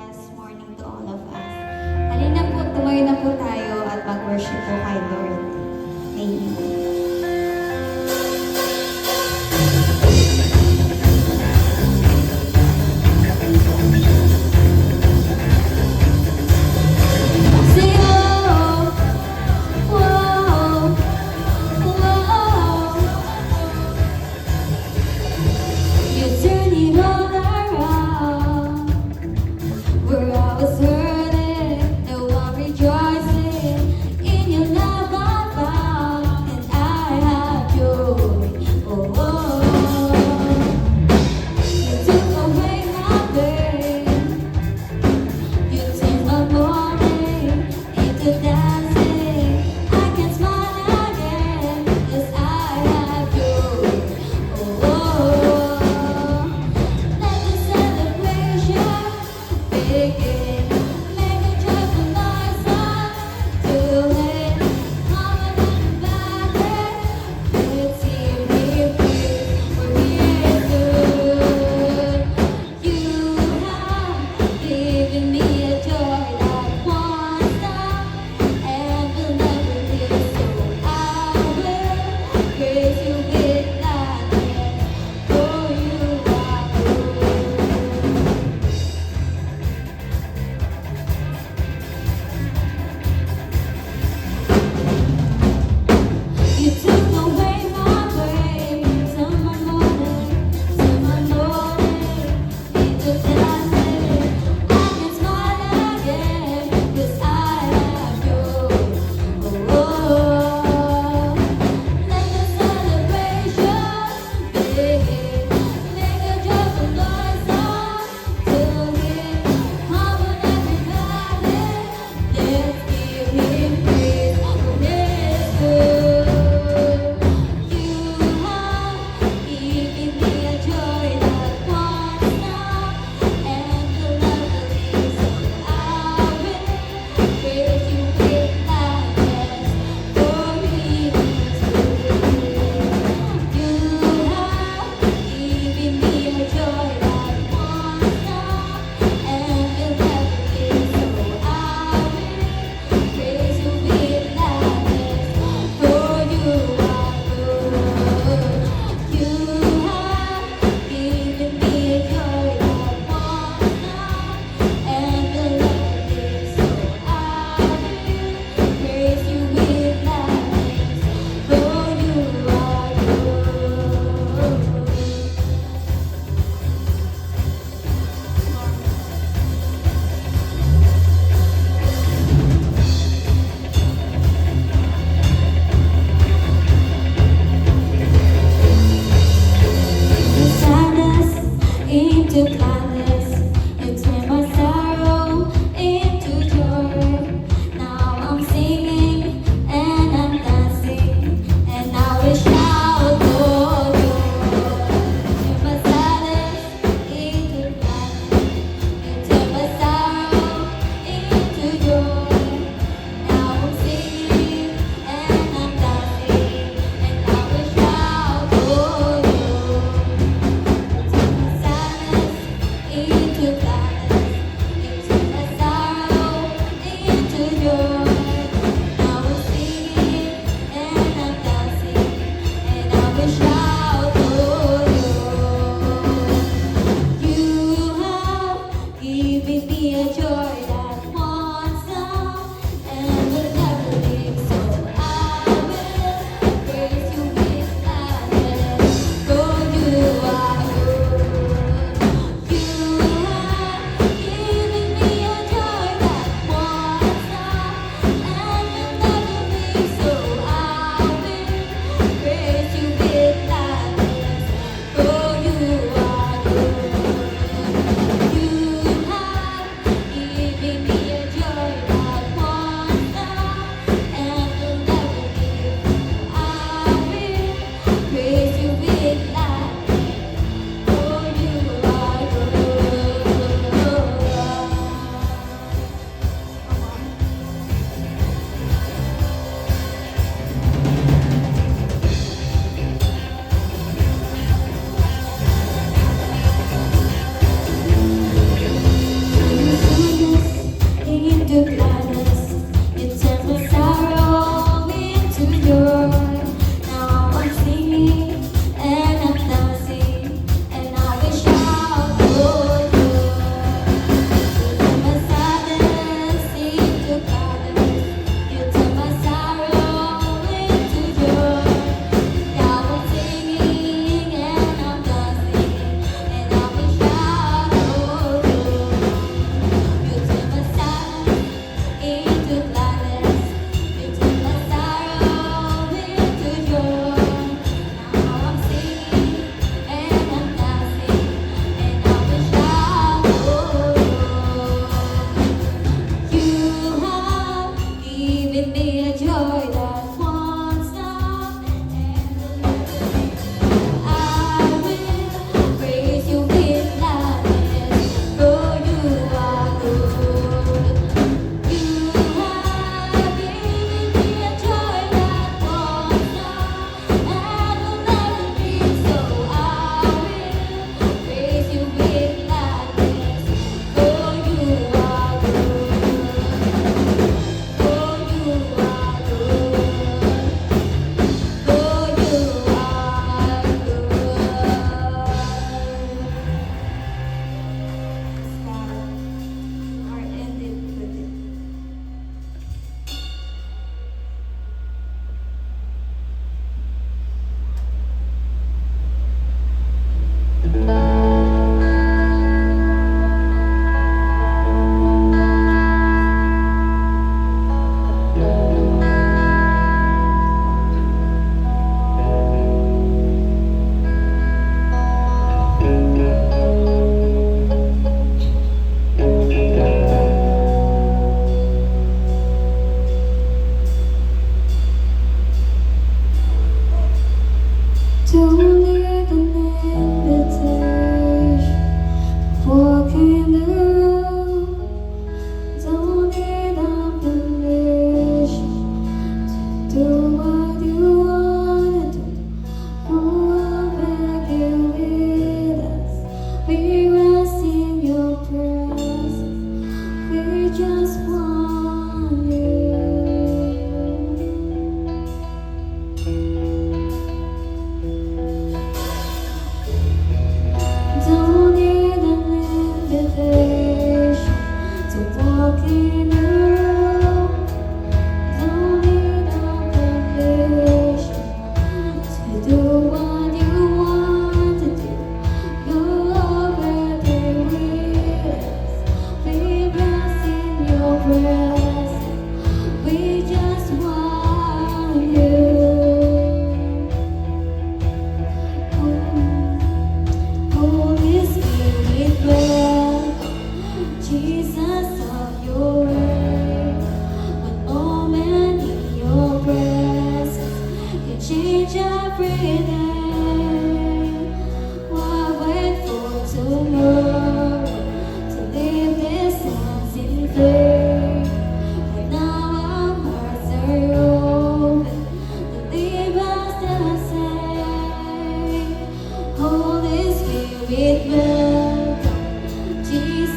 blessed morning to all of us. Halina po, tumayo na po tayo at mag-worship po kay Lord. Amen.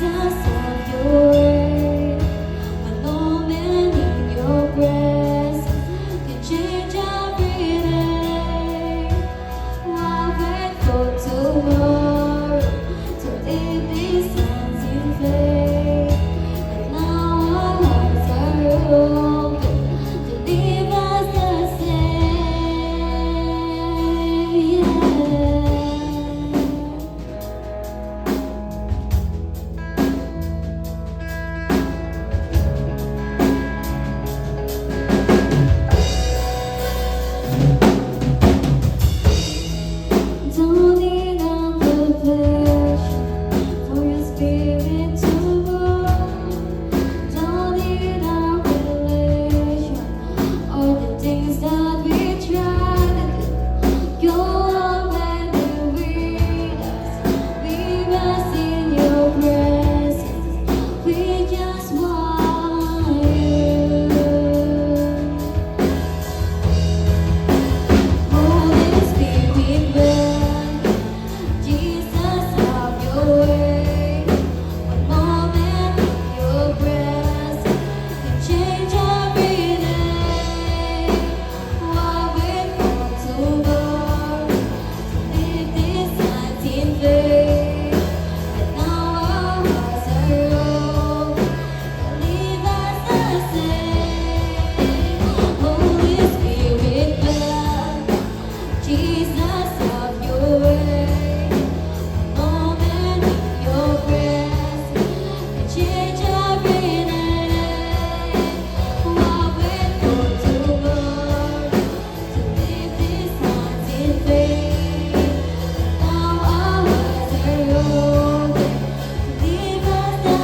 Jesus, have your way. One moment in your presence can change every day. Why wait for tomorrow to live these hands in faith? And now our hearts are open to leave us the same. Yeah. Don't need a perfection for your spirit to move. Don't need a relation or the things that we try to do. Go on and be with us. Leave us in your presence. We just want you. Holy Spirit, welcome. Jesus, have your way. One moment in your presence can change every day. Why wait for tomorrow to live this night in faith? And now our hearts are open to leave us the same. Holy Spirit, welcome. Jesus, have your way. One moment in your presence can change every day. Why wait for tomorrow to live this night in faith? Now our hearts are open to leave us the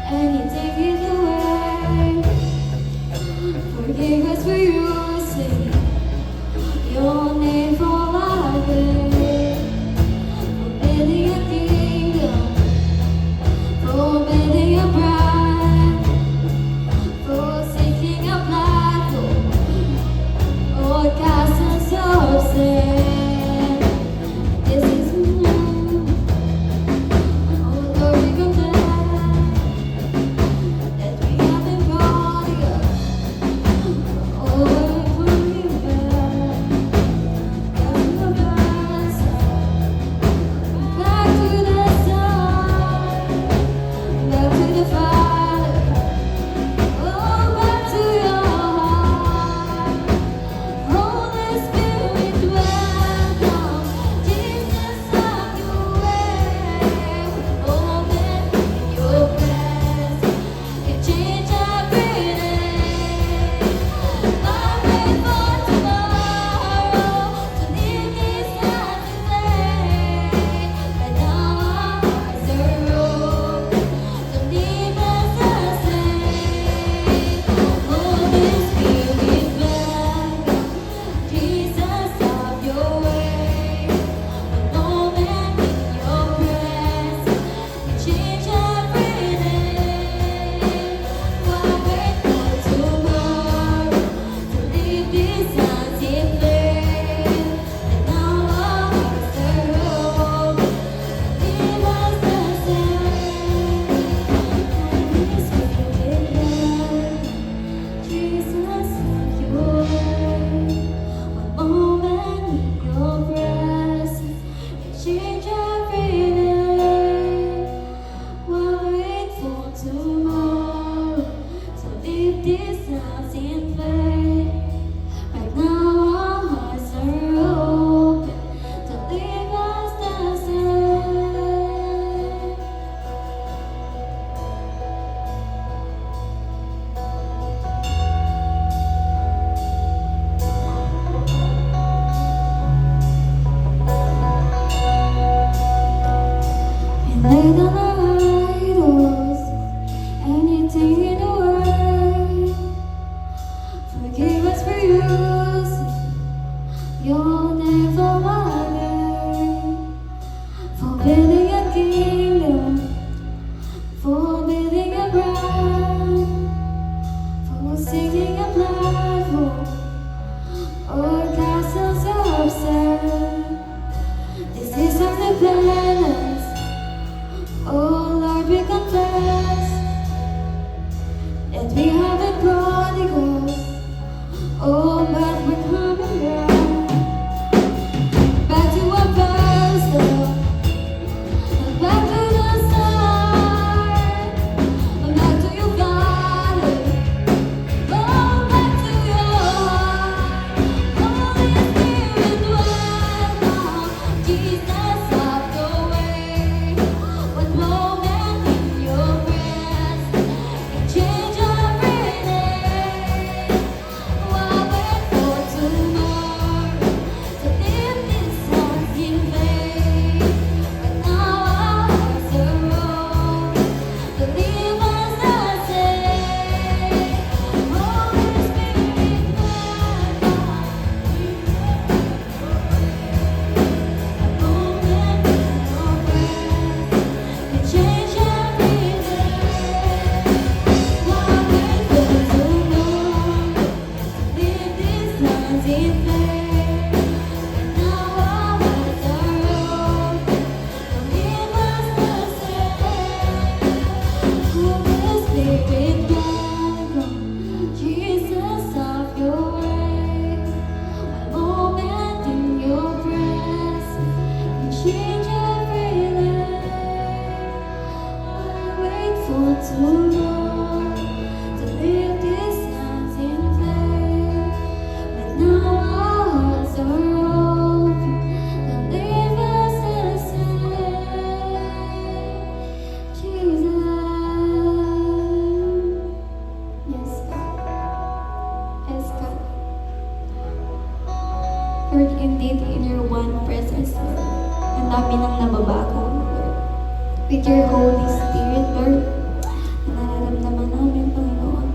Anything in the way, forgive us for using your name for our good, for building a kingdom, for building a bride, for seeking a platform, or castles of sin. This is new. Oh Lord, we confess that we have been prodigal. Oh, we confess that we have back to the sun, back to the Father, oh, back to your heart. Holy Spirit, welcome. Jesus, have your way. One moment in your presence can change every day. Why wait for tomorrow to leave these hands in faith? But now our hearts are open to leave us the same. Holy Spirit, welcome. Jesus, have your way. One moment in your presence can change every day. Why wait for tomorrow to leave these hands in faith? And now our hearts are open to leave us the same. Holy Spirit, welcome. Jesus, have your way. One moment in your presence can change every day. Why wait for tomorrow to leave this house in faith? Right now our hearts are open to leave us the same. And lay down our idols, anything in the way. Forgive us for using You'll never wonder for building a kingdom, for building a brand, for singing a platform, or castles of sand. This is of the balance. Oh Lord, we confess that we have been prodigals. Oh, but we're coming back to our first love, back to the start, back to your Father, oh, back to your heart. Holy Spirit, welcome, Jesus of the way. One moment in your presence can change everything. Why wait for tomorrow to live this life in vain? Right now our hearts are open, to leave us the same. Holy Spirit, welcome. A moment in your presence can change everything. Why wait for tomorrow? Live this life in vain. Now our hearts are open, don't leave us the same. Holy Spirit, welcome, Jesus of your way. One moment in your presence can change everything. Why wait for tomorrow to live this life in vain? But now our hearts are open, don't leave us the same. Jesus. Yes, God. Yes, God. Lord, indeed, in your one presence, Lord, ang dami nang nababago, Lord. With your Holy Spirit, Lord, na nararamdaman namin, Panginoon.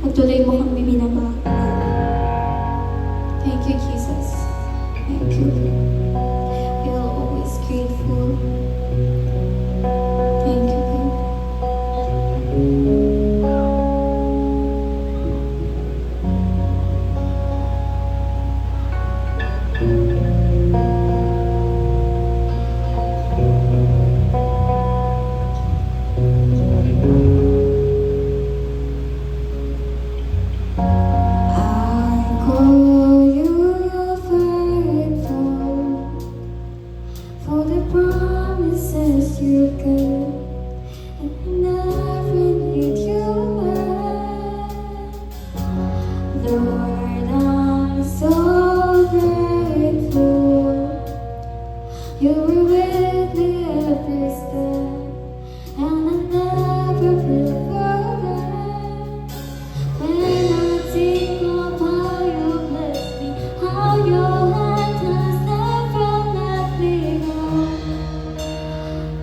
Pagtuloy mo kang bibinabago, Lord. Thank you, Jesus. Thank you. We are always grateful. Thank you, God. I call you faithful for the promises you gave, and I never need you back. Lord, I'm so grateful. You were with me every step, and I never will forget. When I think of how you blessed me, how your hand has never let me go,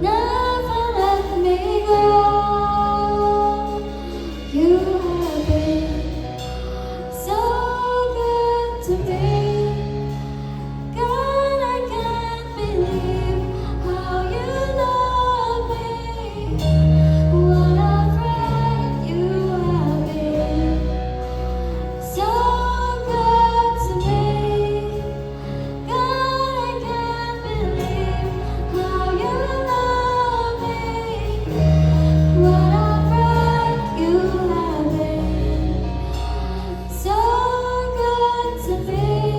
never let me go. You have been so good to me. God, I can't believe how you love me. What a friend you have been. So good to me. God, I can't believe how you love me. What a friend you have been. So good to me.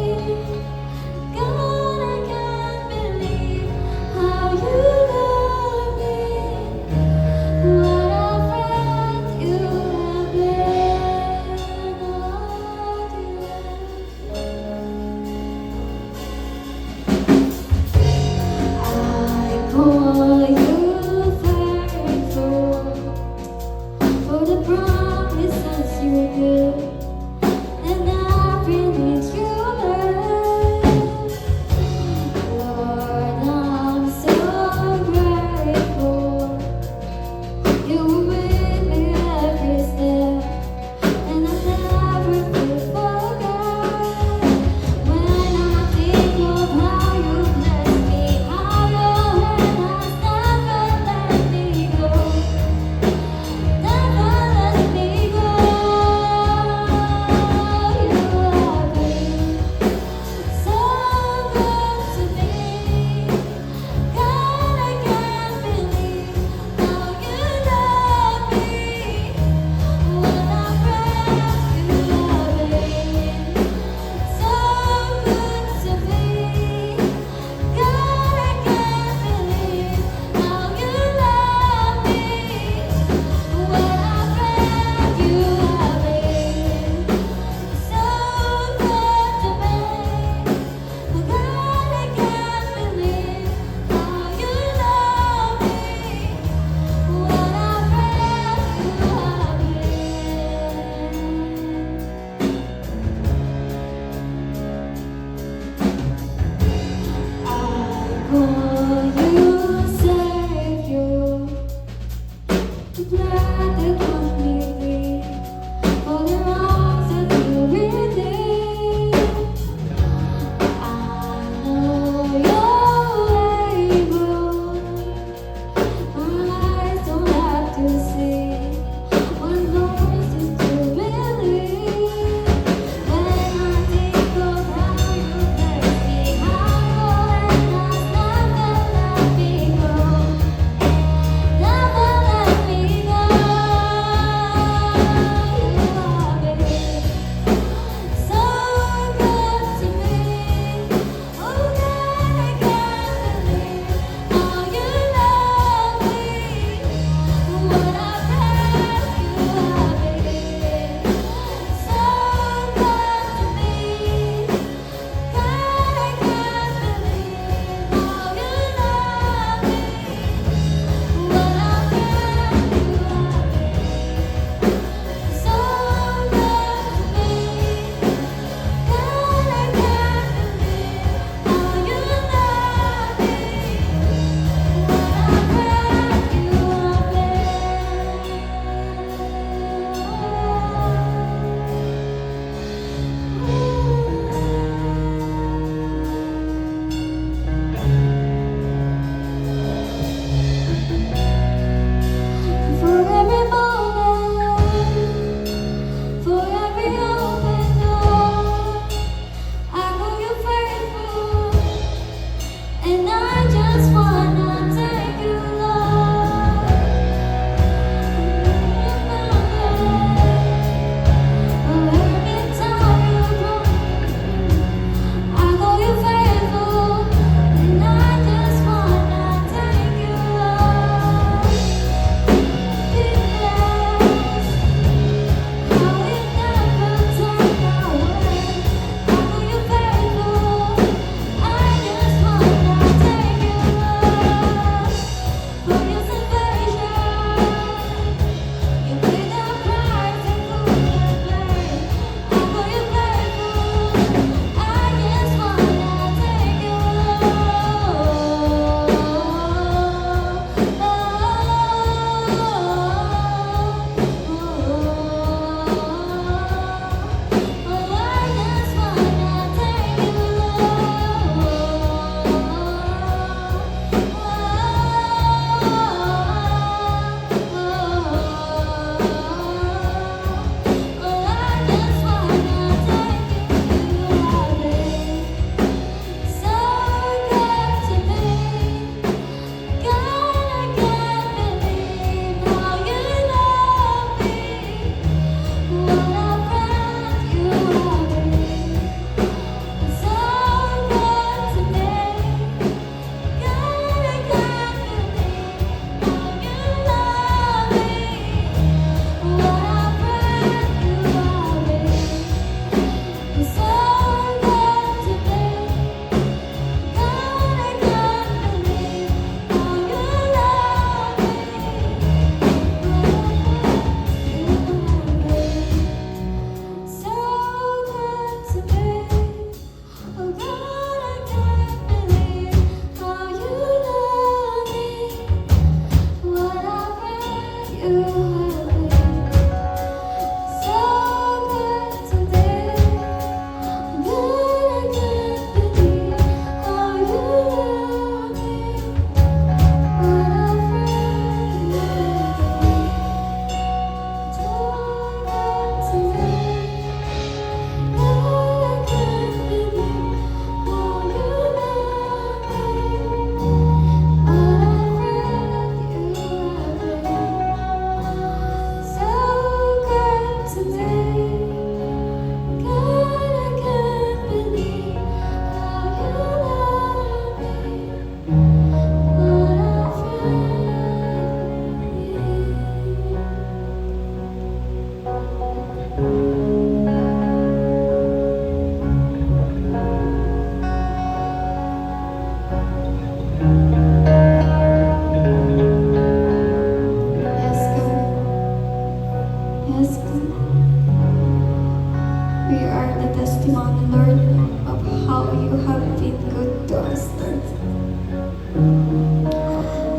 of how you have been good to us, Lord.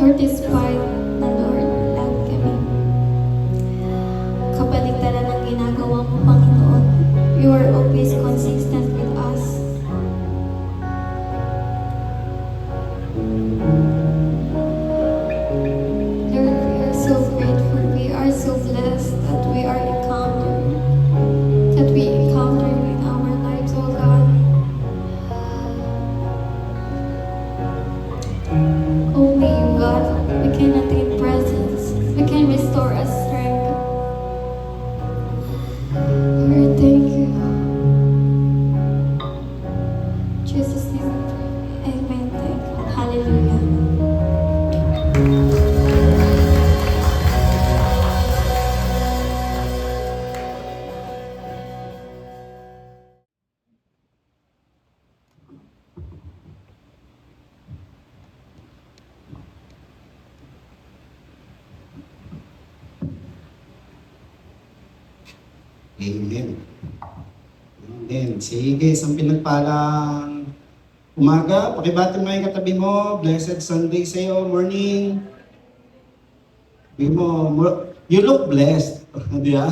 Lord, despite na Lord, lahat kami kabaligtaran ng ginagawa mo, Panginoon, you are always consistent with us. Lord, we are so grateful. We are so blessed that we encounter you in our lives, oh God. Only you, God, we can attain presence. We can restore our strength. Lord, thank you. In Jesus' name we pray. Amen. Thank God. Hallelujah. Amen. Amen. Sige, isang pinagpalang umaga. Pakibati mo yung katabi mo. Blessed Sunday sa iyo. Morning. Sabi mo, you look blessed. Di ba?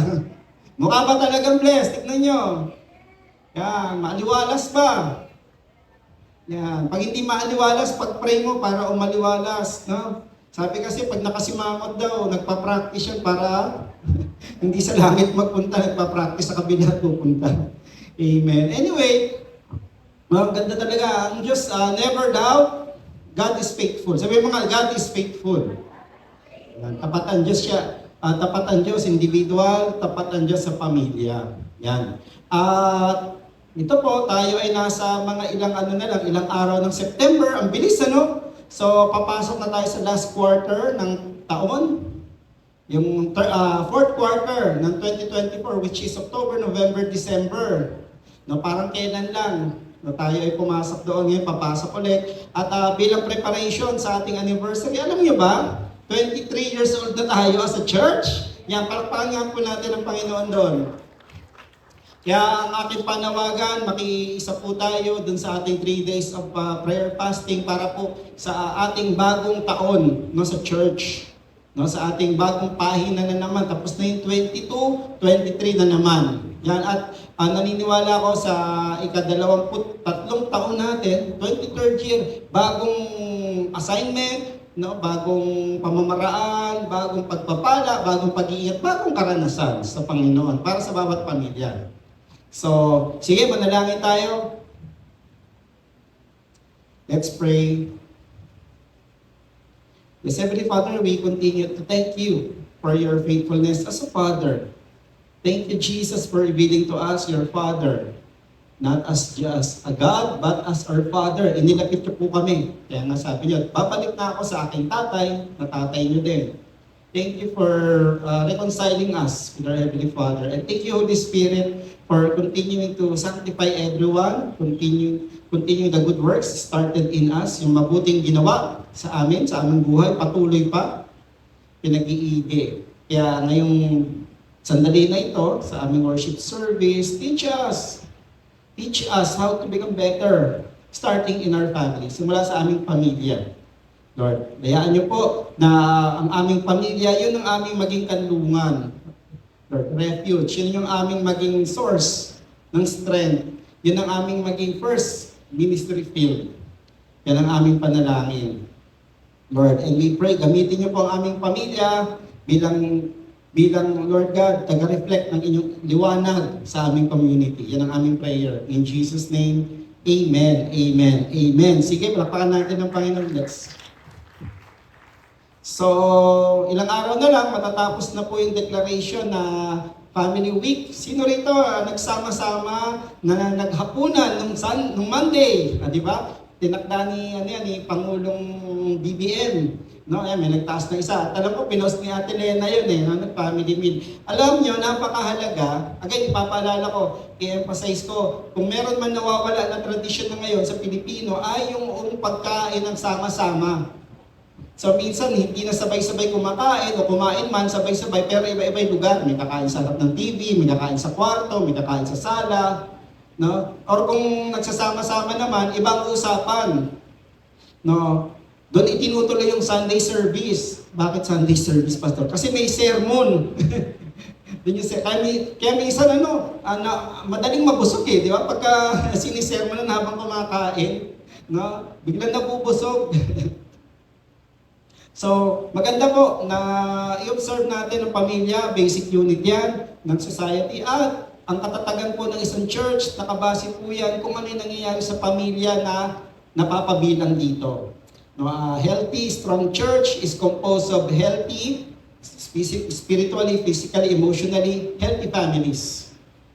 Mukha ba talagang blessed? Tignan nyo. Yan, maaliwalas ba? Yan. Pag hindi maaliwalas, pag-pray mo para umaliwalas. No? Sabi kasi pag nakasimangot daw, nagpa-practice yan para hindi sa langit magpunta, nagpa-practice sa kabila pupunta. Amen. Anyway, maganda talaga. Ang Diyos, never doubt, God is faithful. Sabi mga, God is faithful. Yan. Tapat ang Diyos siya. Tapat ang Diyos individual, tapat ang Diyos sa pamilya. Yan. At ito po, tayo ay nasa mga ilang araw ng September. Ang bilis, ano? So, papasok na tayo sa last quarter ng taon. Yung fourth quarter ng 2024, which is October, November, December. No, parang kailan lang. No, tayo ay pumasok doon, ngayon papasok ulit. At bilang preparation sa ating anniversary, alam niyo ba, 23 years old na tayo as a church. Yan, palakpakan nga po natin ang Panginoon doon. Kaya ang aking panawagan, makiisa po tayo dun sa ating 3 days of prayer fasting para po sa ating bagong taon, no, sa church. No, sa ating bagong pahina na naman, tapos na yung 22, 23 na naman. Yan, at naniniwala ako sa ika-23 taon natin, 23rd year, bagong assignment, no, bagong pamamaraan, bagong pagpapala, bagong pag-iingat, bagong karanasan sa Panginoon para sa bawat pamilya. So, sige, manalangin tayo. Let's pray. Yes, Heavenly Father, we continue to thank you for your faithfulness as a Father. Thank you, Jesus, for revealing to us your Father. Not as just a God, but as our Father. Inilapit niyo po kami. Kaya nga sabi niyo, babalik na ako sa aking tatay, na tatay niyo din. Thank you for reconciling us with our Heavenly Father. And thank you, Holy Spirit, for continuing to sanctify everyone, continue the good works started in us, yung mabuting ginawa sa amin, sa aming buhay, patuloy pa, pinag-iigi. Kaya ngayong sandali na ito, sa aming worship service, teach us how to become better, starting in our family, simula sa aming pamilya. Lord, bayaan niyo po na ang aming pamilya, yun ang aming maging kanlungan. Lord, refuge, yun yung aming maging source ng strength. Yun ang aming maging first ministry field. Yan ang aming panalangin. Lord, and we pray, gamitin niyo po ang aming pamilya bilang Lord God, taga-reflect ng inyong liwanag sa aming community. Yan ang aming prayer. In Jesus' name, Amen, Amen, Amen. Sige, palakpakan natin ng Panginoon. So, ilang araw na lang, matatapos na po yung declaration na Family Week. Sino rito nagsama-sama na naghapunan nung Monday? Di ba? Tinakda ni Pangulong BBM. No, may nagtaas na isa. At alam ko, pinost ni Ate Lena yun nag-family meal. Alam nyo, napakahalaga. Again, ipapaalala ko, i-emphasize ko, kung meron man nawawala na tradisyon na ngayon sa Pilipino, ay yung pagkain ng sama-sama. So minsan hindi na sabay-sabay kumakain o kumain man sabay-sabay pero iba-iba yung lugar. May kakain sa harap ng TV, may kakain sa kwarto, may kakain sa sala. no? Or kung nagsasama-sama naman, ibang usapan, no? Doon itinutuloy yung Sunday service. Bakit Sunday service, Pastor? Kasi may sermon. Doon yung kaya minsan madaling mabusog di ba? Pagka sinisermonan habang kumakain, no? Biglang nabubusog. So, maganda po na i-observe natin ang pamilya, basic unit yan ng society. At ang katatagan po ng isang church, nakabase po yan kung ano yung nangyayari sa pamilya na napapabilang dito. No, a healthy, strong church is composed of healthy, spiritually, physically, emotionally, healthy families.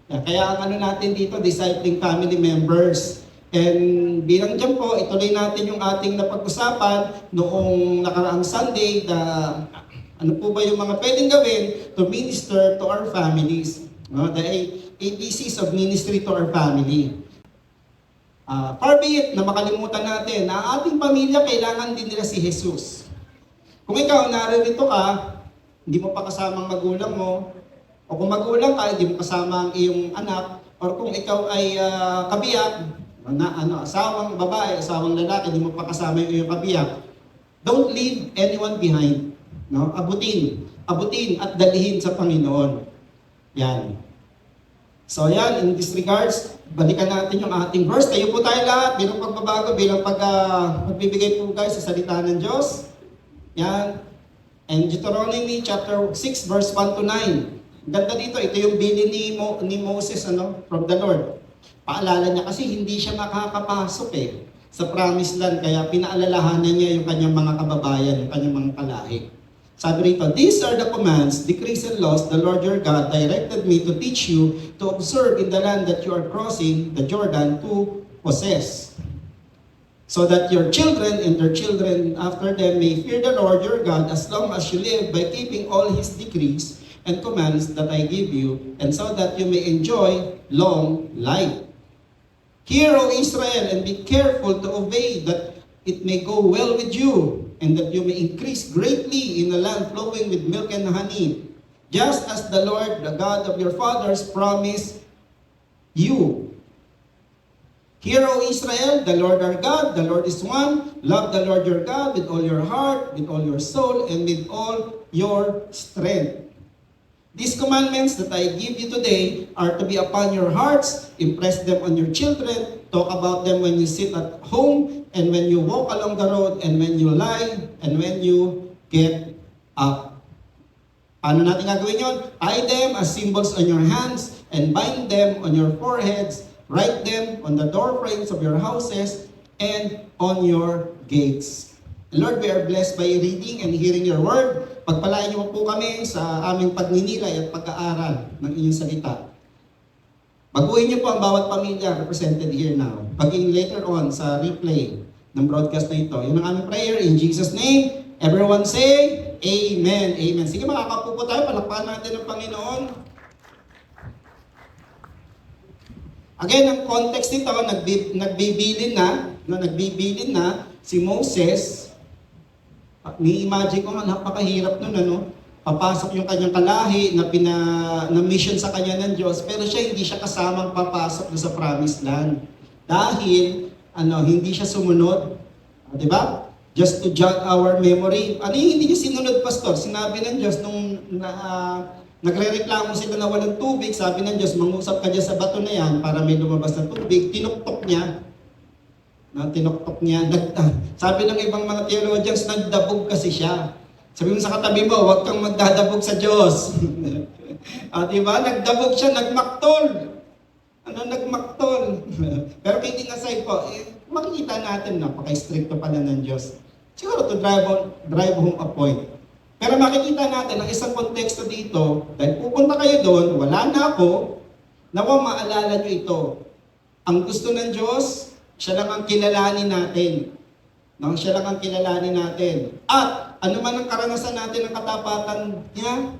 Kaya ang natin dito, discipling family members. And bilang dyan po, ituloy natin yung ating napag-usapan noong nakaraang Sunday na ano po ba yung mga pwedeng gawin to minister to our families. No? The ABCs of ministry to our family. Far be it na makalimutan natin na ang ating pamilya kailangan din nila si Jesus. Kung ikaw naririto ka, hindi mo pa kasama ang magulang mo, o kung magulang ka, hindi mo kasama ang iyong anak, or kung ikaw ay kabiyak, asawang babae, asawang lalaki, hindi mo pa kasama yung iyong kabiyak, don't leave anyone behind. No? Abutin at dalhin sa Panginoon. Yan. So yan, in this regards, balikan natin yung ating verse. Tayo po tayo lahat, bilang pagbabago, bilang magbibigay po guys sa salita ng Diyos. Yan. And Deuteronomy chapter 6 verse 1 to 9. Ganda dito, ito yung bilin ni Moses from the Lord. Paalala niya kasi hindi siya makakapasok sa promised land, kaya pinaalalahanan niya yung kanyang mga kababayan, yung kanyang mga kalahi. Sabi rito, these are the commands, decrees, and laws the Lord your God directed me to teach you to observe in the land that you are crossing the Jordan to possess, so that your children and their children after them may fear the Lord your God as long as you live by keeping all His decrees and commands that I give you, and so that you may enjoy long life. Hear, O Israel, and be careful to obey, that it may go well with you, and that you may increase greatly in a land flowing with milk and honey, just as the Lord, the God of your fathers, promised you. Hear, O Israel, the Lord our God, the Lord is one. Love the Lord your God with all your heart, with all your soul, and with all your strength. These commandments that I give you today are to be upon your hearts. Impress them on your children. Talk about them when you sit at home, and when you walk along the road, and when you lie, and when you get up. Paano natin gagawin yun? Tie them as symbols on your hands, and bind them on your foreheads. Write them on the door frames of your houses, and on your gates. Lord, we are blessed by reading and hearing your word. Pagpalain niyo po kami sa aming pagninilay at pag-aaral ng inyong salita. Baguhin niyo po ang bawat pamilya represented here now. Paging later on sa replay ng broadcast na ito. Yun ang aming prayer in Jesus' name. Everyone say, Amen. Amen. Sige, makakapo po tayo. Palakpakan natin ang Panginoon. Again, ang context nito, nagbibilin na si Moses. Ni-imagine ko nga, napakahirap nun, papasok yung kanyang kalahi na mission sa kanya ng Diyos, pero hindi siya kasamang papasok sa promised land. Dahil, hindi siya sumunod. Di ba? Just to jog our memory. Ano yung hindi niya sinunod, Pastor? Sinabi ng Diyos nung nagre-reklamo sila na walang tubig, sabi ng Diyos, mangusap ka dyan sa bato na yan para may lumabas na tubig. Tinuktok niya. Sabi ng ibang mga theologians, nagdabog kasi siya. Sabi mo sa katabi mo, huwag kang magdadabog sa Diyos. Diba? Nagdabog siya, nagmaktol. Nagmaktol. Pero kidding aside po, makikita natin, napaka-stricto pala ng Diyos. Siguro to drive home a point. Pero makikita natin ang isang konteksto dito, dahil pupunta kayo doon, wala na ako, nawa maalala nyo ito. Ang gusto ng Diyos, siya lang ang kilalanin natin. Siya lang ang kilalanin natin. At ano man ang karanasan natin ng katapatan niya,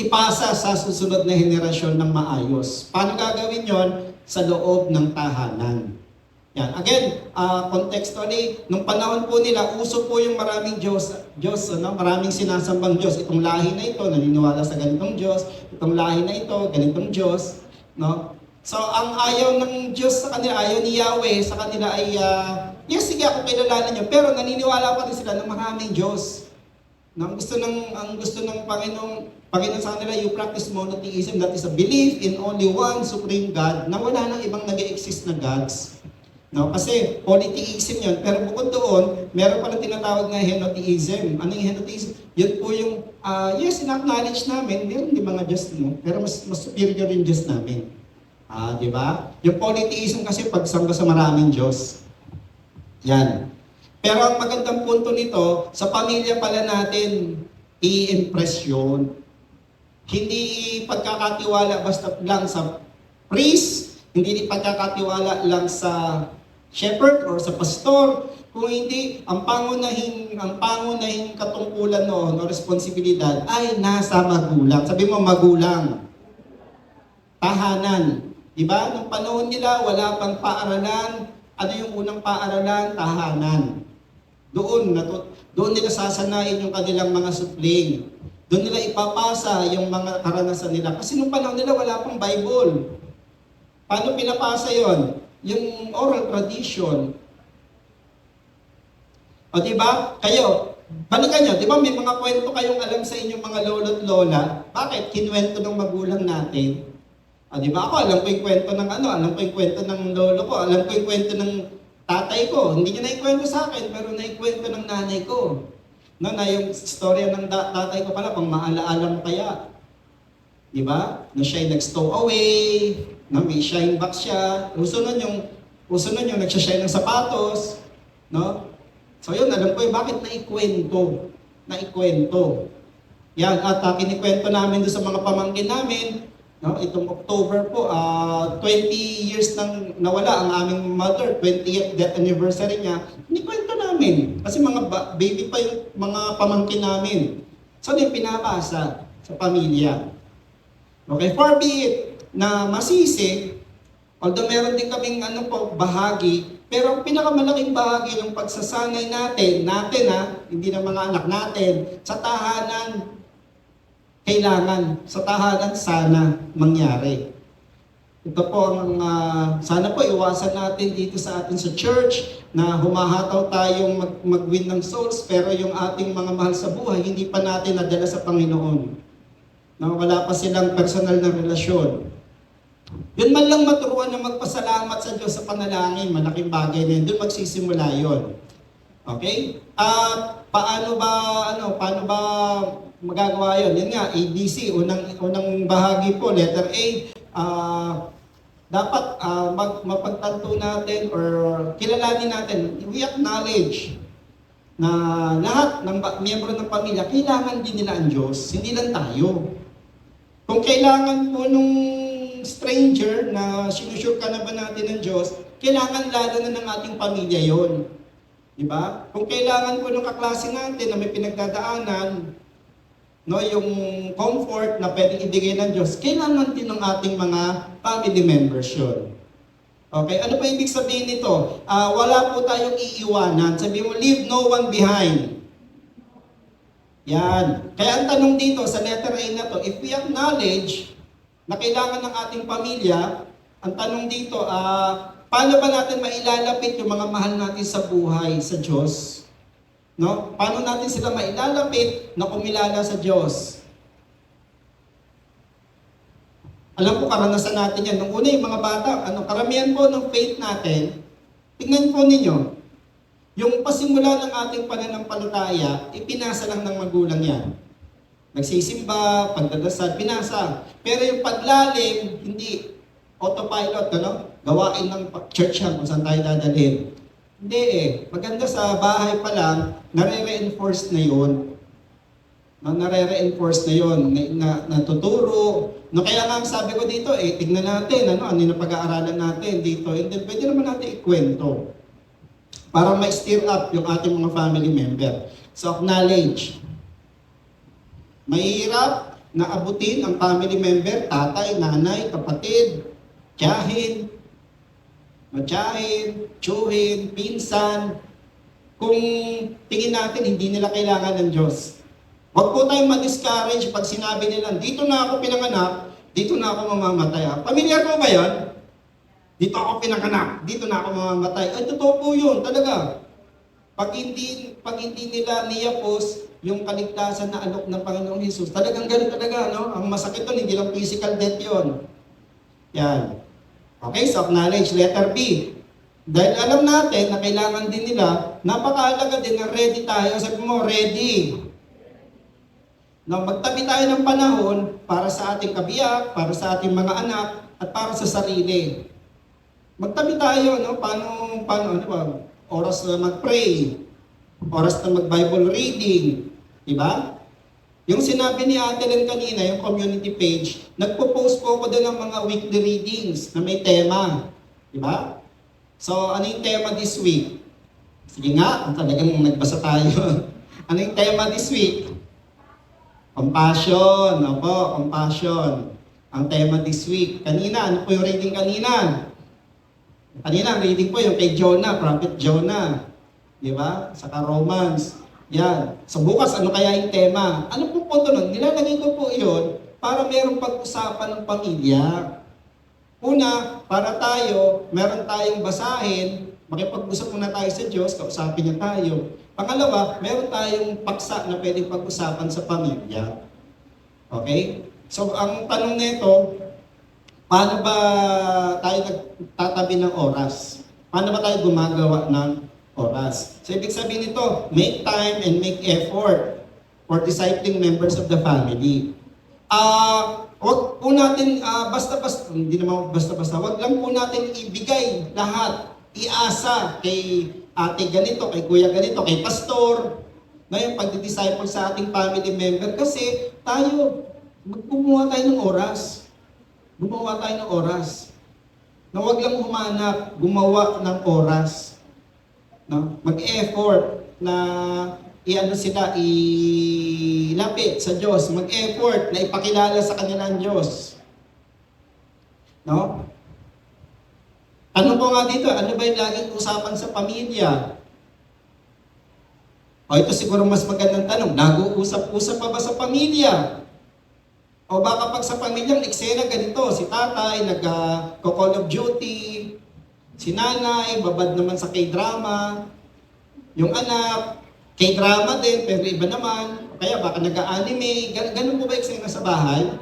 ipasa sa susunod na henerasyon ng maayos. Paano gagawin yon? Sa loob ng tahanan. Yan. Again, contextually, nung panahon po nila, uso po yung maraming maraming sinasambang Diyos. Itong lahi na ito, naniniwala sa ganitong Diyos. Itong lahi na ito, ganitong Diyos. So, ang ayaw ng Diyos sa kanila, ayaw ni Yahweh sa kanila ay, yes, sige ako kilalanin nyo, pero naniniwala pa rin sila na maraming Diyos. Na ang gusto ng Panginoon sa kanila, you practice monotheism, that is a belief in only one supreme God, na wala nang ibang nag-exist na gods. No, kasi polytheism yun, pero bukod doon, meron pala tinatawag na henotheism. Ano yung henotheism? Yun po yung, yes, in-acknowledge namin, meron din mga Diyos, no? Pero mas superior yung Diyos namin. Di ba? Yung polytheism kasi pagsamba sa maraming Diyos. Yan. Pero ang magandang punto nito, sa pamilya pala natin, i-impress yun. Hindi pagkakatiwala basta lang sa priest, hindi pagkakatiwala lang sa shepherd or sa pastor, kung hindi, ang pangunahing katungkulan noon o responsibilidad ay nasa magulang. Sabi mo, magulang. Tahanan. Diba? Nung panahon nila, wala pang paaralan. Ano yung unang paaralan? Tahanan. Doon nila sasanayin yung kanilang mga supling. Doon nila ipapasa yung mga karanasan nila. Kasi nung panahon nila, wala pang Bible. Paano pinapasa yon? Yung oral tradition. O diba? Kayo, balikan nyo, diba may mga kwento kayong alam sa inyong mga lolo't lola? Bakit? Kinuwento ng magulang natin. O diba? Ako, alam ko yung kwento ng alam ko yung kwento ng lolo ko, alam ko yung kwento ng tatay ko. Hindi niya naikwento sa akin, pero naikwento ng nanay ko. No, na yung storya ng tatay ko pala, pang maalaala mo kaya. Diba? Na siya'y nag-stow away, na may shine box siya. Uso nun yung nagsashine ng sapatos. No? So yun, alam ko yung bakit naikwento. Yan, at kinikwento namin doon sa mga pamangkin namin. No? Itong October po, 20 years nang nawala ang aming mother, 20th death anniversary niya. Kinikwento namin. Kasi mga baby pa yung mga pamangkin namin. So yung pinapasa sa pamilya. Okay, far be it na masisi, although meron din kaming bahagi, pero ang pinakamalaking bahagi ng pagsasanay natin hindi ng mga anak natin, sa tahanan, kailangan, sa tahanan sana mangyari. Ito po ang, sana po iwasan natin dito sa atin sa church, na humahataw tayong mag-win ng souls, pero yung ating mga mahal sa buhay, hindi pa natin nadala sa Panginoon. Na wala pa silang personal na relasyon. Yun man lang maturuan na magpasalamat sa Diyos sa panalangin, malaking bagay na yun. Doon magsisimula yun. Okay? Paano ba magagawa yun? Yun nga, ABC, unang bahagi po, letter A, dapat mapagtanto natin or kilalanin natin, we acknowledge na lahat ng miyembro ng pamilya, kailangan din nila ang Diyos, hindi lang tayo. Kung kailangan po nung stranger na sinusure ka na ba natin ng Diyos, kailangan lalo na ng ating pamilya yon. Diba? Kung kailangan po nung kaklase natin na may pinagdadaanan, no, yung comfort na pwedeng ibigay ng Diyos, kailangan din ng ating mga family members yun. Okay, ano pa ibig sabihin nito? Wala po tayong iiwanan. Sabi mo, leave no one behind. Yan. Kaya ang tanong dito sa letter A na to, if we acknowledge na kailangan ng ating pamilya, ang tanong dito, paano ba natin mailalapit yung mga mahal natin sa buhay, sa Diyos? No? Paano natin sila mailalapit na kumilala sa Diyos? Alam ko, karanasan natin yan. Nung una, yung mga bata, karamihan po ng faith natin, tingnan po ninyo, yung pasimula ng ating pananampalataya, ipinasa lang ng magulang yan. Nagsisimba, pagdadasal, pinasa. Pero yung paglalim, hindi autopilot, gawain ng church yan kung saan tayo dadalhin. Hindi maganda sa bahay pa lang, nare-reinforce na yun. Nare-reinforce na yun, natuturo. Kaya nga sabi ko dito, tignan natin, ano yung pag-aaralan natin dito. And then, pwede naman natin ikwento para ma-stir up yung ating mga family member. So, acknowledge. Mahirap na abutin ang family member, tatay, nanay, kapatid, tiyahin, matyahin, tiyuhin, pinsan, kung tingin natin hindi nila kailangan ng Diyos. Huwag po tayong ma-discourage pag sinabi nila, dito na ako pinanganak, dito na ako mamamatay. Pamilyar mo ba yun? Dito ako pinanganak, dito na ako mamamatay. Ay, totoo po yun, talaga. Pag hindi nila niyapos yung kaligtasan na alok ng Panginoong Hesus, talagang ganun talaga, no? Ang masakit doon, hindi lang physical death yun. Yan. Okay, so acknowledge. Letter B. Dahil alam natin na kailangan din nila, napakahalaga din na ready tayo. Sabi mo, ready. No, magtabi tayo ng panahon para sa ating kabiyak, para sa ating mga anak, at para sa sarili. Magtabi tayo, no? Paano ano ba? Oras na mag-pray, oras na mag-Bible reading, di ba? Yung sinabi ni Ate Len kanina, yung community page, nagpo-post po ako doon ng mga weekly readings na may tema, di ba? So, ano yung tema this week? Sige nga, talagang nagbasa tayo. Ano yung tema this week? Compassion, opo, compassion. Ang tema this week. Kanina, ano po yung reading kanina? Kanina, ang reading po yung kay Jonah, Prophet Jonah. Di ba? Saka Romans. Yan. So bukas, ano kaya yung tema? Ano po punto nun? Nilalagay ko po yun para merong pag-usapan ng pamilya. Una, para tayo, meron tayong basahin, makipag-usap muna tayo sa Diyos, kausapin niya tayo. Pangalawa, meron tayong paksa na pwedeng pag-usapan sa pamilya. Okay? So, ang tanong nito, paano ba tayo nagtatabi ng oras? Paano ba tayo gumagawa ng oras? So, ibig sabihin nito, make time and make effort for discipling members of the family. Wag po natin basta-basta, hindi naman basta-basta, wag lang po natin ibigay lahat, iasa kay ate ganito, kay kuya ganito, kay pastor, ngayon pagdi-disciple sa ating family member kasi tayo, gumawa tayo ng oras. Gumawa tayo ng oras. Na wag lang humanap, gumawa ng oras. No? Mag-effort na ilapit sa Diyos. Mag-effort na ipakilala sa kanila ang Diyos. No? Ano po nga dito? Ano ba yung laging usapan sa pamilya? O ito siguro mas magandang tanong. Nag-uusap-usap pa ba sa pamilya? O baka pag sa pamilyang eksena ganito, si tatay nag-call of duty, si nanay, babad naman sa K-drama, yung anak, K-drama din, pero iba naman, kaya baka nag-anime, ganun po ba eksena sa bahay?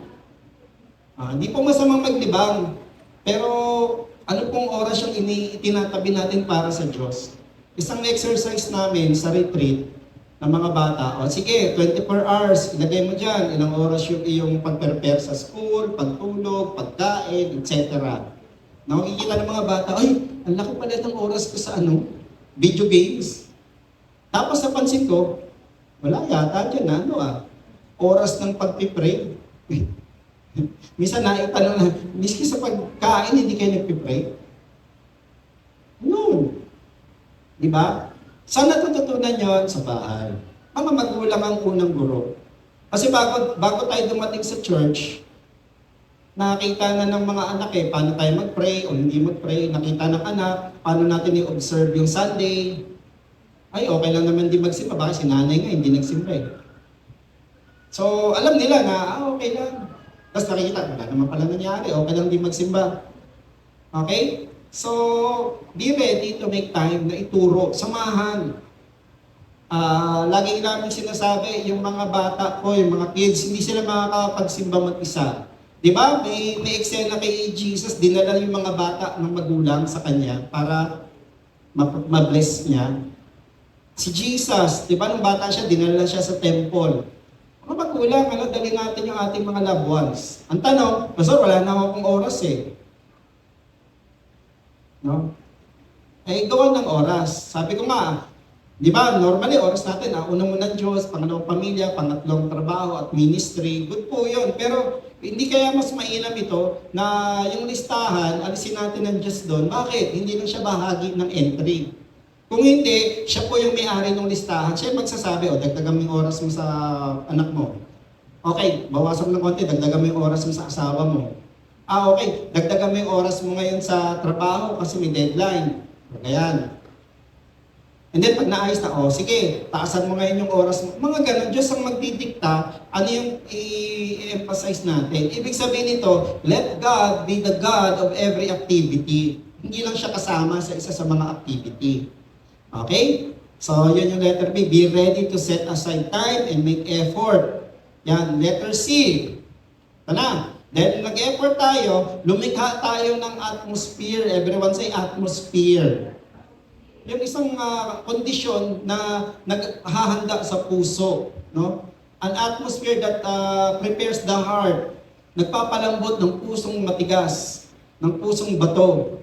Hindi po masamang maglibang, pero ano pong oras yung itinatabi natin para sa Diyos? Isang exercise namin sa retreat ng mga bata, o sige, 24 hours, ilagay mo dyan, ilang oras yung iyong pag-prepare sa school, pagtulog, pagkain, etc. Nakikita ng mga bata, ay, ang laki pala ng oras ko sa video games. Tapos napansin ko, wala yata dyan, oras ng pagpipray. Minsan naitanong na, miski sa pagkain, hindi kayo nagpipray. Noon. Di ba? Saan natututunan yon? Sa bahay. Mga magulang ang unang guro. Kasi bago tayo dumating sa church, nakita na ng mga anak paano tayo mag-pray o hindi mag-pray. Nakita ng anak, paano natin i-observe yung Sunday. Ay, okay lang naman di magsimba. Baka si nanay nga, hindi nagsimba So, alam nila na, okay lang. Tapos nakikita, wala naman pala nangyari. Okay lang di magsimba. Okay? So, be ready to make time na ituro, samahan. Lagi namin sinasabi, yung mga bata ko, yung mga kids, hindi sila makakapagsimba mag-isa. Di ba? May eksena kay Jesus, dinala yung mga bata ng magulang sa kanya para ma-bless niya. Si Jesus, di ba nung bata siya, dinala siya sa temple. Mga magulang, dali natin yung ating mga loved ones. Ang tanong, Pastor, wala na akong oras No? Gawan ng oras. Sabi ko nga, di ba, normally oras natin, una muna Diyos, pangalawang pamilya, pangatlong trabaho at ministry, good po yun. Pero hindi kaya mas mainam ito na yung listahan, alisin natin ng Diyos doon. Bakit? Hindi lang siya bahagi ng entry. Kung hindi, siya po yung may-ari ng listahan. Siya magsasabi, dagdagan mo yung oras mo sa anak mo. Okay, bawasan mo ng konti, dagdagan mo yung oras mo sa asawa mo. Okay, dagdagan mo yung oras mo ngayon sa trabaho kasi may deadline. Ayan. And then pag naayos na, sige, taasan mo ngayon yung oras mo. Mga ganun, Diyos ang magdidikta, ano yung i-emphasize natin. Ibig sabihin nito, let God be the God of every activity. Hindi lang siya kasama sa isa sa mga activity. Okay? So, yun yung letter B. Be ready to set aside time and make effort. Yan. Letter C. Ito na. Dahil nag-effort tayo, lumikha tayo ng atmosphere. Everyone say atmosphere. Yung isang kondisyon na naghahanda sa puso. No? An atmosphere that prepares the heart. Nagpapalambot ng pusong matigas, ng pusong bato.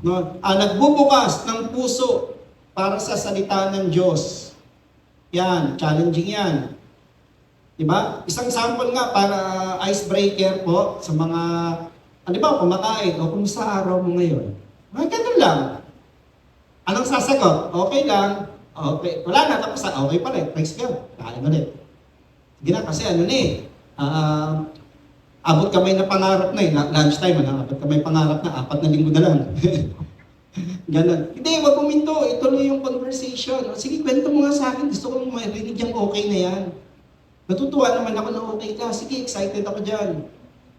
No? Nagbubukas ng puso para sa salita ng Diyos. Yan, challenging yan. Diba? Isang sample nga para icebreaker po sa mga, di ba, kumakain, o kumusta araw mo ngayon? Ganun lang. Anong sasagot? Okay lang. Okay. Wala na, tapos okay pa rin. Thanks God. Kain ulit. Sige na, kasi ano na abot kamay na pangarap na lunchtime, abot kamay pangarap na, 4 na linggo na lang. Ganon. Hindi, wag kuminto. Ituloy yung conversation. Sige, kwento mo nga sa akin. Gusto kong marinig yung okay na yan. Natutuwa naman ako na okay ka. Sige, excited ako dyan.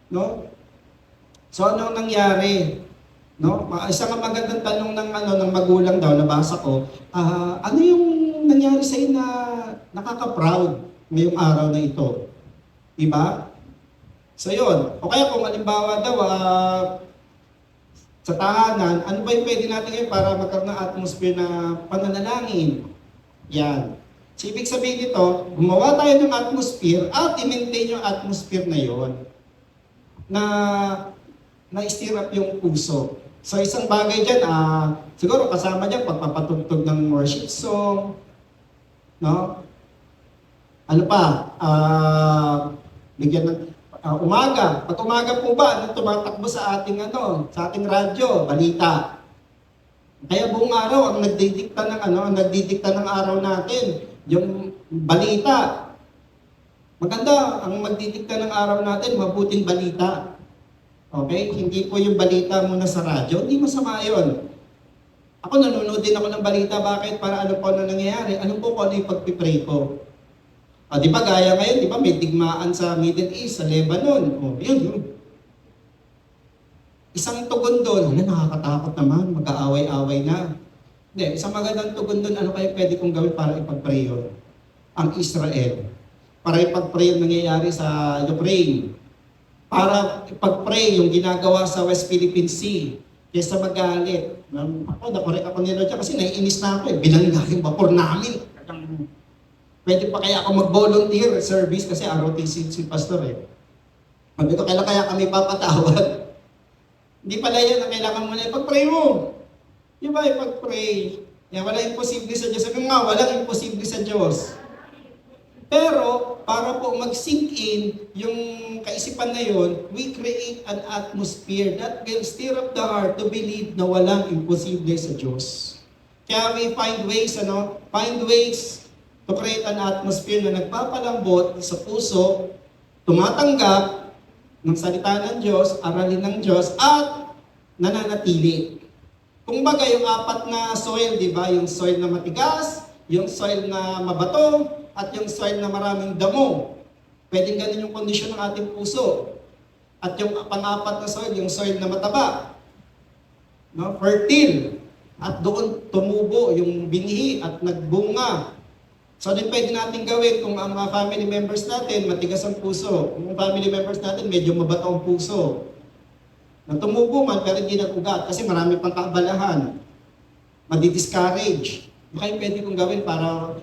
No? So, ano nangyari? No? Isang magandang tanong ng magulang daw, nabasa ko, ano yung nangyari sa'yo na nakaka-proud ngayong araw na ito? Diba? So, yun. O kaya kung halimbawa daw, sa tahanan, ano ba yung pwede natin ngayon para magkaroon ng atmosphere na pananalangin? Yan. So, ibig sabihin dito, gumawa tayo ng atmosphere at i-maintain yung atmosphere na yon na i-stir up yung puso. So, isang bagay dyan, siguro kasama dyan, pagpapatugtog ng worship song, no? Ano pa? Bigyan ng umaga. Pag umaga po ba, anong tumatakbo sa ating sa ating radyo, balita. Kaya buong araw ang nagdidikta ng araw natin, yung balita. Maganda ang magdidikta ng araw natin, mabuting balita. Okay? Hindi po yung balita muna sa radyo, hindi masama 'yon. Ako nanonood din ako ng balita, bakit? Para ano po na nangyayari? Ano po kung ano yung pagpipray ko? Di ba gaya ngayon, di ba may digmaan sa Middle East, sa Lebanon. Yun. Isang tugon doon, nakakatakot naman, mag-aaway-aaway na. Hindi, isang magandang tugon doon, ano kayo pwede kong gawin para ipag-pray yun? Ang Israel. Para ipag-pray yung nangyayari sa Ukraine. Para ipag-pray yung ginagawa sa West Philippine Sea. Kesa magalit. Nakorek ako nila dyan kasi naiinis na ako Bilang yung vapor namin. Pwede pa kaya ako mag-volunteer service kasi ROTC si pastor Sabi ko, kailan kaya kami papatawad? Hindi pala yan ang kailangan mo na ipag-pray mo. Di ba, ipag-pray? Yan, wala imposible sa Diyos. Sabi nga, walang imposible sa Diyos. Pero, para po mag-sink in yung kaisipan na yun, we create an atmosphere that will stir up the heart to believe na walang imposible sa Diyos. Kaya we find ways to create an atmosphere na nagpapalambot sa puso, tumatanggap ng salita ng Diyos, aralin ng Diyos, at nananatili. Kung baga, yung 4 na soil, di ba? Yung soil na matigas, yung soil na mabato, at yung soil na maraming damo. Pwedeng ganun yung kondisyon ng ating puso. At yung pang-4 na soil, yung soil na mataba. No? Fertile. At doon tumubo yung binhi at nagbunga. So, din pwede natin gawin kung ang mga family members natin matigas ang puso. Kung family members natin medyo mabato ang puso. Tumubo man pero hindi nag-ugat kasi marami pang kaabalahan. Madi-discourage. Baka yung pwede kong gawin para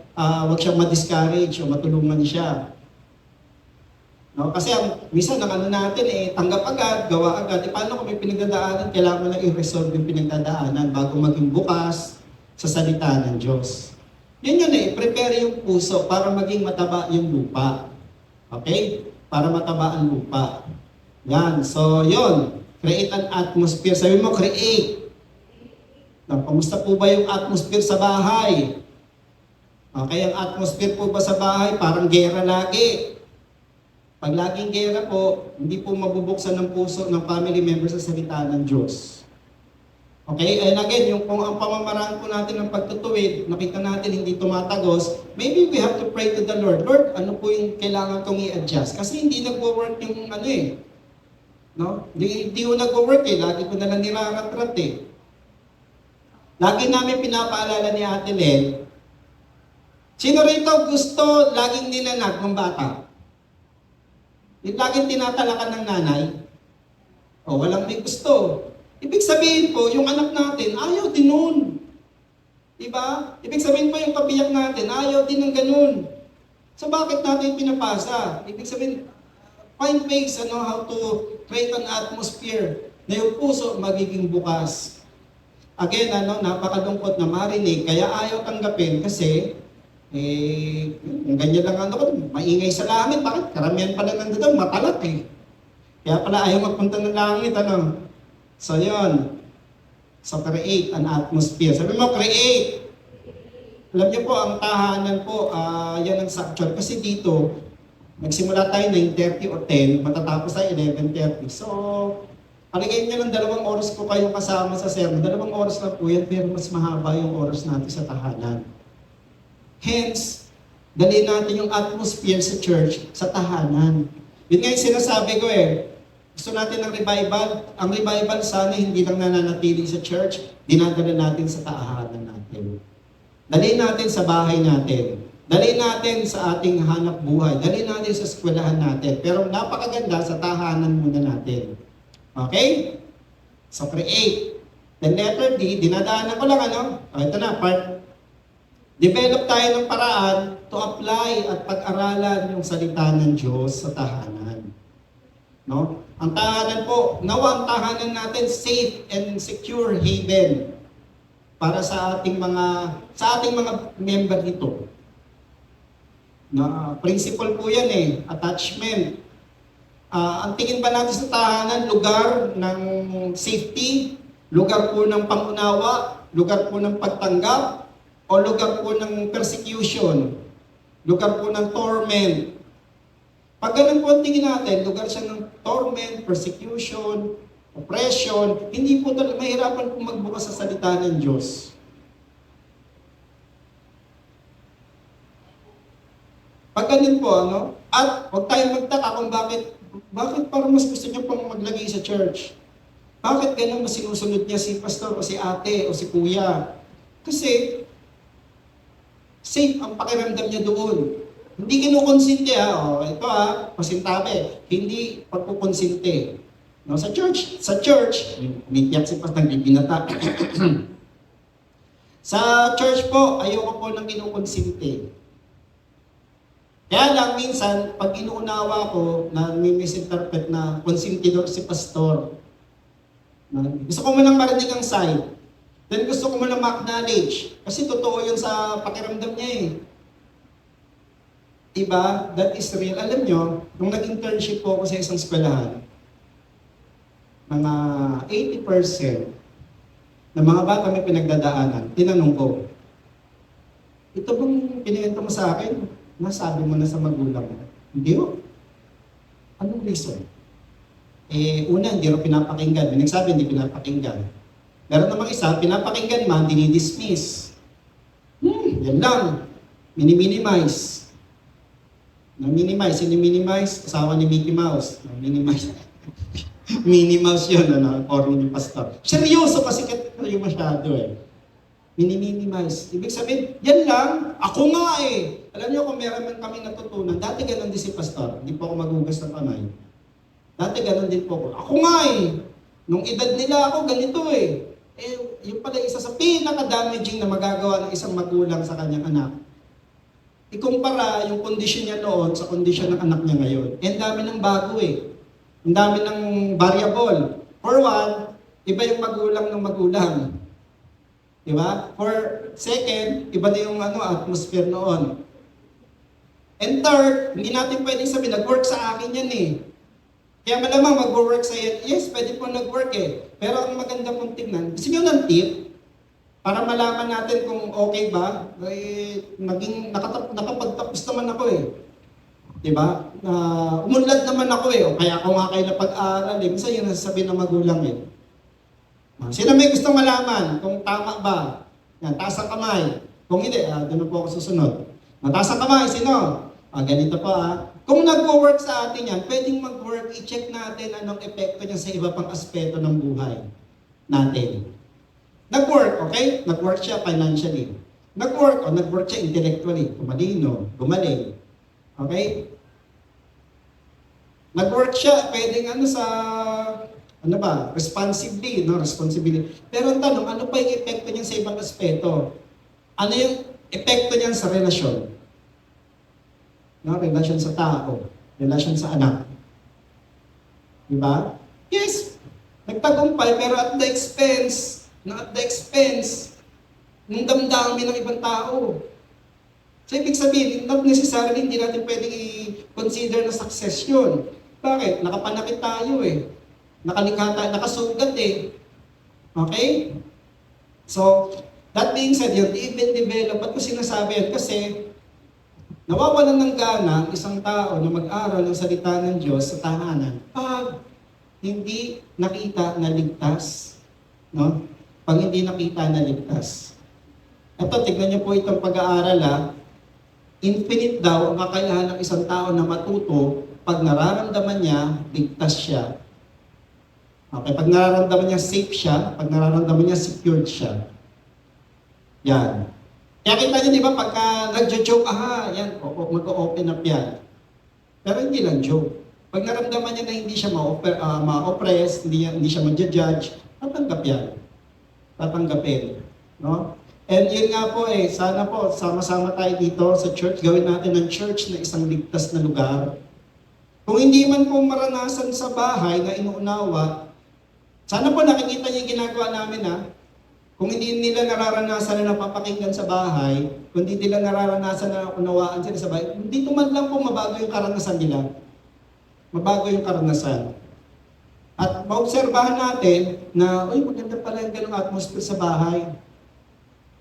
wag siyang ma-discourage o matulungan siya. No? Kasi minsan ang natin tanggap agad, gawa agad. Paano kung may pinagdadaanan, kailangan mo lang i-resolve yung pinagdadaanan bago maging bukas sa salita ng Diyos. Yun prepare yung puso para maging mataba yung lupa. Okay? Para mataba ang lupa. Yan. So, yun. Create an atmosphere. Sabi mo, create. Kamusta po ba yung atmosphere sa bahay? Okay, ang atmosphere po ba sa bahay? Parang gera lagi. Pag laging gera po, hindi po mabubuksan ng puso ng family members sa salita ng Diyos. Okay, and again, kung ang pamamaraan po natin ng pagtutuwid, nakita natin hindi tumatagos, maybe we have to pray to the Lord. Lord, ano po yung kailangan kong i-adjust? Kasi hindi nagwo-work yung no? Hindi ko nagwo-work lagi ko na lang nirarat-rat Lagi namin pinapaalala ni Ate Len, sino rito gusto laging ninanag ng bata? Yung laging tinatalakan ng nanay? O, walang may gusto. Ibig sabihin po, yung anak natin, ayaw din nun. Diba? Ibig sabihin po, yung kabiyak natin, ayaw din ng ganun. So, bakit natin pinapasa? Ibig sabihin, find ways how to create an atmosphere na yung puso magiging bukas. Again, napakalungkot na marinig, kaya ayaw tanggapin kasi ganyan lang maingay sa langit. Bakit? Karamihan pala nandun, matalat eh. Kaya pala ayaw magpunta ng langit, So, yun. So, create an atmosphere. Sabi mo, create. Alam niyo po, ang tahanan po, yan ang structure. Kasi dito, nagsimula tayo 9:30 o 10, matatapos tayo 11:30. So, paligay niyo ng 2 oras ko kayong kasama sa sermon. 2 oras lang po yan, pero mas mahaba yung oras natin sa tahanan. Hence, dali natin yung atmosphere sa church, sa tahanan. Yun nga yung sinasabi ko gusto natin ng revival. Ang revival sana hindi lang nananatili sa church, dinadala natin sa tahanan natin. Dali natin sa bahay natin. Dali natin sa ating hanap buhay. Dali natin sa eskwelahan natin. Pero napakaganda sa tahanan muna natin. Okay? So create. Then letter D, dinadaanan ko lang ito na, part. Develop tayo ng paraan to apply at pag-aralan yung salita ng Diyos sa tahanan. No? Ang tahanan po, nawa ang tahanan natin safe and secure haven para sa ating mga member dito. Na principle po yan attachment. Ang tingin ba natin sa tahanan, lugar ng safety, lugar po ng pangunawa, lugar po ng pagtanggap, o lugar po ng persecution, lugar po ng torment. Pag ganun po ang tingin natin, lugar siya ng torment, persecution, oppression, hindi po talaga mahirapan po magbukas sa salita ng Diyos. Pag ganun po, at huwag tayong magtaka kung bakit parang mas gusto niyo pang maglagay sa church. Bakit ganun mas sinusunod niya si pastor o si ate o si kuya? Kasi, safe ang pakiramdam niya doon. Hindi kinukonsinte ito pasintabi. Hindi pagkukonsinte. No, sa church, umiiyak si pastor, bibinata. Sa church po, ayoko po ng kinukonsinte. Kaya lang minsan, pag inuunawa ko na misinterpret na konsentidor si pastor, gusto ko munang marinig ang side. Then gusto ko munang ma-acknowledge. Kasi totoo yun sa pakiramdam niya Diba? That is real. Alam nyo, nung nag-internship po ako sa isang eskwelahan, mga 80% ng mga bata may pinagdadaanan, tinanong ko, ito bang pinayento mo sa akin? Nasabi mo na sa magulang mo. Hindi ho. Anong reason? Una, hindi rin pinapakinggan. May nagsabi, hindi pinapakinggan. Meron namang isa, pinapakinggan man, dinidismiss. Yan lang. Minimize. Minimize, kasawa ni Mickey Mouse. Minimize. Minnie Mouse yun, or ni Pastor. Seryoso kasi kayo masyado Minimize. Ibig sabihin, yan lang, ako nga Alam niyo kung meron man kami natutunan, dati ganun din si Pastor, hindi po ako magugas ng kamay. Dati ganun din po ako. Ako nga nung edad nila ako, ganito yung pala isa sa pinaka-damaging na magagawa ng isang magulang sa kanyang anak. Ikumpara yung kondisyon niya noon sa kondisyon ng anak niya ngayon. Ang dami ng bago Ang dami ng variable. For one, iba yung magulang ng magulang. Diba? For second, iba na yung atmosphere noon. And third, hindi natin pwedeng sabihin, nag-work sa akin yan Kaya malamang mag-work sa yan. Yes, pwede po nag-work Pero ang maganda pong tingnan, gusto nyo ng tip? Para malaman natin kung okay ba, nakapagtapos naman ako Diba? Umunlad naman ako o kaya ako nga kayo napag-aaral Minsan yun nasasabihin ng magulang Sino may gustong malaman kung tama ba? Yan, taas ang kamay. Kung hindi, doon po ako susunod. Taas ang kamay, sino? Ganito po Kung nag-work sa atin yan, pwedeng mag-work, i-check natin anong epekto niya sa iba pang aspeto ng buhay natin. Nag-work, okay? Nag-work siya financially. Nag-work, o nag-work siya intellectually. Kumalino, gumaling. Okay? Nag-work siya, pwedeng sa, responsibly, no? Responsibility. Pero ang tanong, ano pa yung epekto niyan sa ibang aspeto? Ano yung epekto niyan sa relasyon? No? Relasyon sa tao, relasyon sa anak. Diba? Yes, nagtagumpay, pero at the expense ng damdamin ng ibang tao. So, ibig sabihin, not necessarily hindi natin pwedeng i-consider na success yun. Bakit? Nakapanakit tayo Nakalikha tayo, nakasugat Okay? So, that being said, yun, even develop, ba't ko sinasabi yan? Kasi, nawawalan ng gana ang isang tao na mag-aral ng salita ng Diyos sa tahanan pag hindi nakita na ligtas. No? Pag hindi nakita na ligtas. Ito, tignan niyo po itong pag-aaral Infinite daw ang kakayahan ng isang tao na matuto pag nararamdaman niya, ligtas siya. Okay, pag nararamdaman niya safe siya, pag nararamdaman niya secured siya. Yan. Kaya kita niyo, di ba, pagka nag-joke, yan, mag-open up yan. Pero hindi lang joke. Pag naramdaman niya na hindi siya ma-oppress, hindi siya ma-judge, tatanggap yan. Tatanggapin. No? And yun nga po sana po, sama-sama tayo dito sa church, gawin natin ng church na isang ligtas na lugar. Kung hindi man po maranasan sa bahay na inuunawa, sana po nakikita niyo yung ginagawa namin Kung hindi nila nararanasan na napapakinggan sa bahay, kung hindi nila nararanasan na unawaan sila sa bahay, dito man lang po mabago yung karanasan nila. Mabago yung karanasan. At maobserbahan natin na, maganda pala yung ganong atmosphere sa bahay.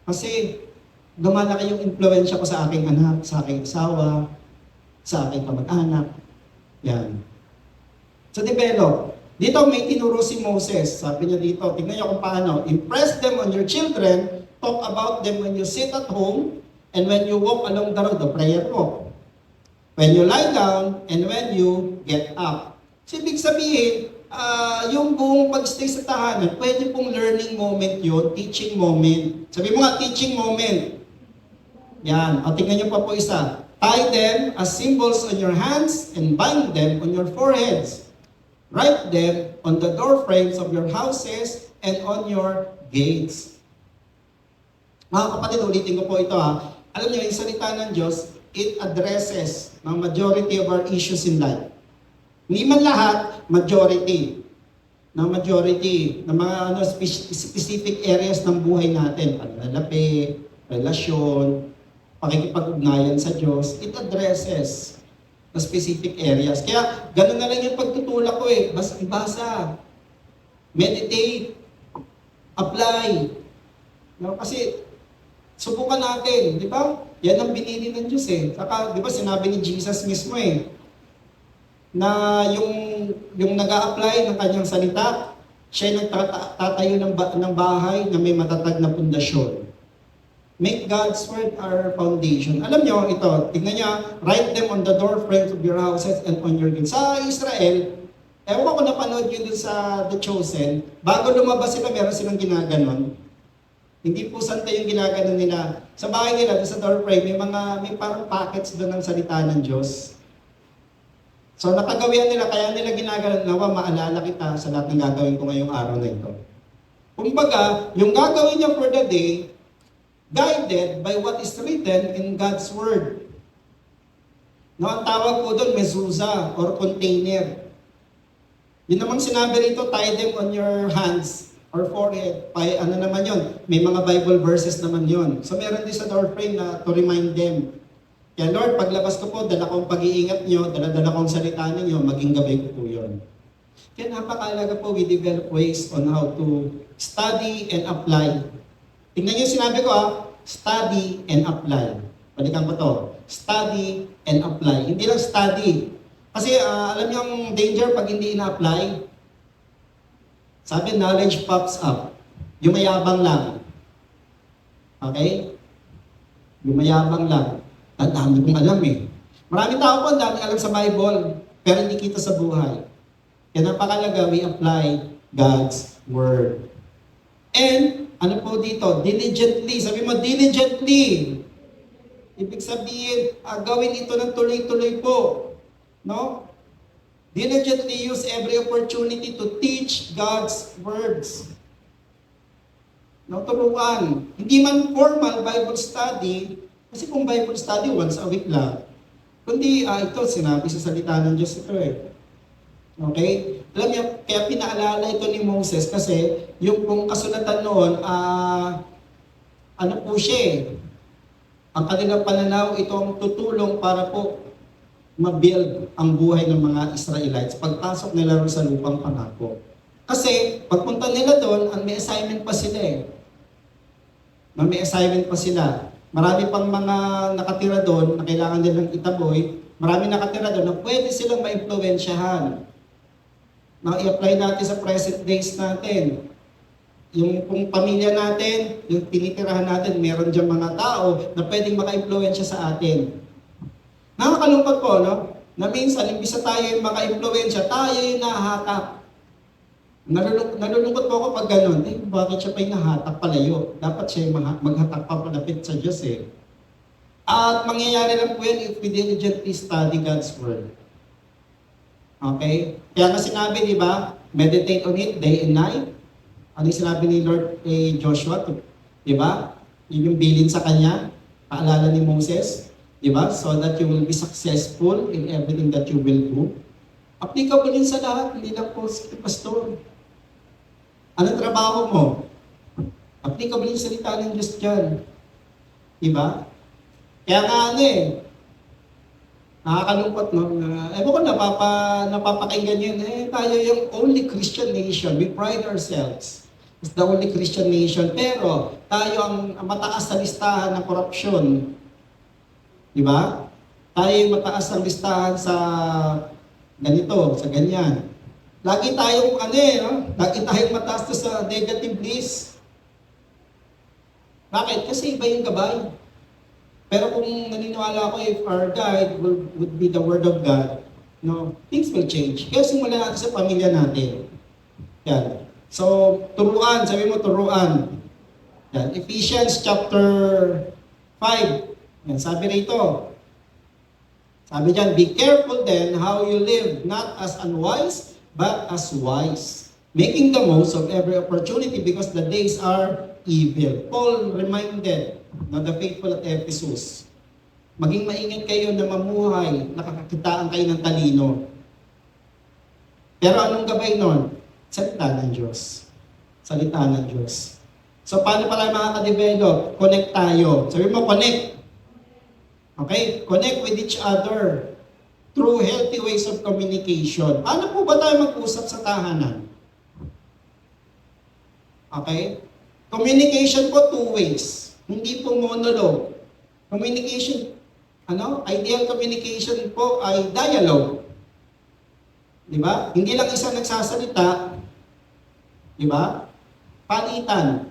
Kasi lumalaki yung impluensya ko sa aking anak, sa aking asawa, sa aking kamag-anak. Yan. So develop. Dito may tinuro si Moses. Sabi niya dito, tignan niyo kung paano. Impress them on your children, talk about them when you sit at home, and when you walk along the road, the prayer walk. When you lie down, and when you get up. So ibig sabihin, yung buong pagstay sa tahanan, pwede pong learning moment yun, teaching moment. Sabi mo nga, teaching moment. Yan. O, tingnan nyo pa po isa. Tie them as symbols on your hands and bind them on your foreheads. Write them on the door frames of your houses and on your gates. Mga kapatid, ulitin ko po ito Alam niyo, yung salita ng Diyos, it addresses the majority of our issues in life. Hindi man lahat, majority ng mga specific areas ng buhay natin, pananalapi, relasyon, pakikipag-ugnayan sa Diyos, it addresses the specific areas. Kaya, gano'n na lang yung pagtutulak ko basa, meditate, apply. No? Kasi, subukan natin, di ba? Yan ang binili ng Diyos Saka, di ba, sinabi ni Jesus mismo na yung nag-a-apply ng kanyang salita, siya nagtatayo ng bahay na may matatag na pundasyon. Make God's word our foundation. Alam nyo, ito, tignan nyo, write them on the door frames of your houses and on your gates. Sa Israel, ewan ko napanood yun dun sa The Chosen, bago lumabas sila, meron silang ginaganon. Hindi po sante yung ginaganon nila. Sa bahay nila, sa door frame, may parang packets doon ng salita ng Diyos. So nakagawian nila, kaya nila ginagawa, nawa maalala kita sa lahat ng gagawin ko ngayong araw na ito. Kumbaga, yung gagawin niya for the day, guided by what is written in God's Word. No, ang tawag po doon, mezuzah or container. Yun namang sinabi rito, tie them on your hands or forehead. Ano naman yun? May mga Bible verses naman yun. So meron din sa door frame na to remind them. Kaya Lord, paglabas ko po, dala kong pag-iingat nyo, dala kong salita ninyo, maging gabay ko po yun. Kaya napakalaga po, we develop ways on how to study and apply. Tingnan nyo sinabi ko study and apply. Balikan ko to. Study and apply. Hindi lang study. Kasi alam nyo ang danger pag hindi ina-apply. Sabi, knowledge pops up. Yung mayabang lang. Okay? Yung mayabang lang. Ang dami kong alam Maraming tao po, ang dami alam sa Bible, pero hindi kita sa buhay. Kaya napakalaga, we apply God's Word. And, ano po dito? Diligently. Sabi mo, diligently. Ibig sabihin, gawin ito ng tuloy-tuloy po. No? Diligently use every opportunity to teach God's words. No, turuan. Hindi man formal Bible study, kasi kung Bible study, once a week lang. Kundi, ito, sinabi sa salita ng Diyos ito eh. Okay? Alam niyo, kaya pinaalala ito ni Moses kasi yung pong kasulatan noon, ano po siya eh, ang kanilang pananaw, ito ang tutulong para po ma-build ang buhay ng mga Israelites pagpasok nila sa lupang pangako. Kasi pagpunta nila doon, may assignment pa sila eh. May assignment pa sila. Marami pang mga nakatira doon na kailangan nilang itaboy. Marami nakatira doon na pwede silang ma-impluwensyahan. Na i-apply natin sa present days natin. Yung kung pamilya natin, yung tinitirahan natin, meron dyan mga tao na pwedeng maka-impluwensya sa atin. Nakakalungkot po, no? Na minsan, imbis na tayo yung maka-impluwensya, tayo yung nahahatak. Nalulungkot po ako pag gano'n. Bakit siya pa yung nahatak palayo? Dapat siya yung maghatak pa palapit sa Diyos eh. At mangyayari lang po yan if we diligently study God's Word. Okay? Kaya nga sinabi, di ba? Meditate on it day and night. Ano yung sinabi ni Lord Joshua? Di ba? Yun yung bilin sa kanya. Paalala ni Moses. Di ba? So that you will be successful in everything that you will do. Applicable yun sa lahat. Hindi lang po si pastor. Anong trabaho mo? Applicable yung salita ng Diyos dyan. Di ba? Kaya nga nakakalungkot, no? Ewan ko, napapakinggan yun. Tayo yung only Christian nation. We pride ourselves. It's the only Christian nation. Pero, tayo ang mataas sa listahan ng korupsyon. Di ba? Tayo yung mataas ang listahan sa ganito, sa ganyan. Lagi tayong, lagi tayong mataas to sa negative list. Bakit? Kasi iba yung gabay. Pero kung naniniwala ako, if our guide would be the Word of God, things will change. Kaya simulan natin sa pamilya natin. Yan. So, turuan. Sabi mo, turuan. Yan. Ephesians chapter 5. Yan. Sabi rito. Sabi dyan, be careful then how you live, not as unwise, but as wise. Making the most of every opportunity because the days are evil. Paul reminded the faithful at Ephesus, maging maingat kayo na mamuhay, nakakakitaan kayo ng talino. Pero anong gabay nun? Salita ng Diyos. Salita ng Diyos. So paano pala makaka-develop? Connect tayo. Sabi mo, connect. Okay? Connect with each other through healthy ways of communication. Paano po ba tayo mag-usap sa tahanan? Okay? Communication po two ways. Hindi po monologue. Communication, ideal communication po ay dialogue. Di ba? Hindi lang isa nagsasalita. Di ba? Palitan.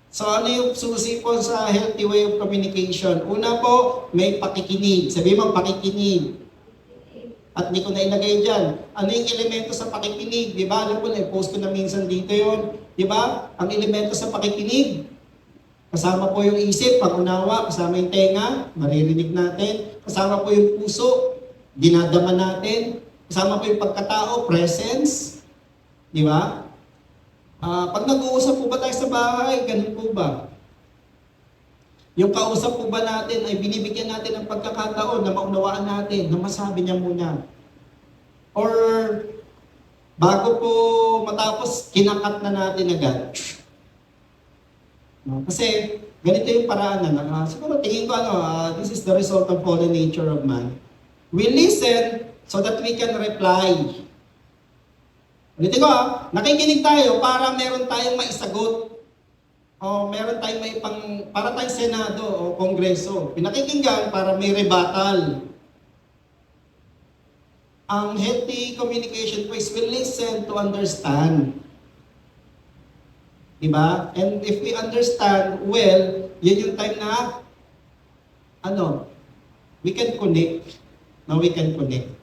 So ano yung susi po sa healthy way of communication? Una po, may pakikinig. Sabi mo, pakikinig. At hindi ko na ilagay dyan. Ano yung elemento sa pakikinig? Di ba? Alam ko na, post ko na minsan dito yon. Di ba? Ang elemento sa pakikinig, kasama po yung isip, pag-unawa, kasama yung tenga, maririnig natin. Kasama po yung puso, dinadama natin. Kasama po yung pagkatao, presence. Di ba? Pag nag-uusap po ba tayo sa bahay, ganun po ba? Yung kausap po ba natin ay binibigyan natin ng pagkakataon na maunawaan natin, na masabi niya muna. Or bago po matapos, kinakat na natin agad. Kasi ganito yung paraan na, siguro tingin ko this is the result of fallen nature of man. We listen so that we can reply. Ulitin ko nakikinig tayo para meron tayong maisagot. O meron tayong para tayong Senado o Kongreso. Pinakikinggan para may rebuttal. Ang healthy communication po is we listen to understand. Diba? And if we understand well, yun yung time na we can connect. Now we can connect.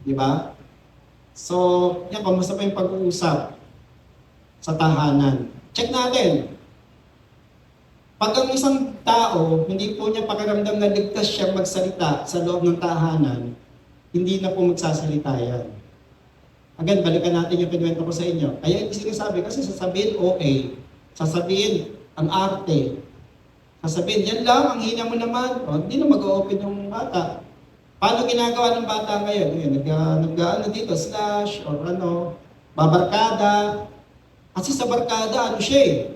Diba? So, yan, kamusta pa yung pag-uusap? sa tahanan. Check natin. Pag ang isang tao, hindi po niya pakiramdam na ligtas siyang magsalita sa loob ng tahanan, hindi na po magsasalita yan. Again, balikan natin yung kinuwento ko sa inyo. Kaya hindi sinasabi, kasi sasabihin OA, sasabihin ang arte, sasabihin, yan lang, ang hina mo naman, o, hindi na mag-open yung bata. Paano ginagawa ng bata ngayon? Nag-ano dito, slash, or ano, babarkada. Kasi sa barkada, ano siya eh,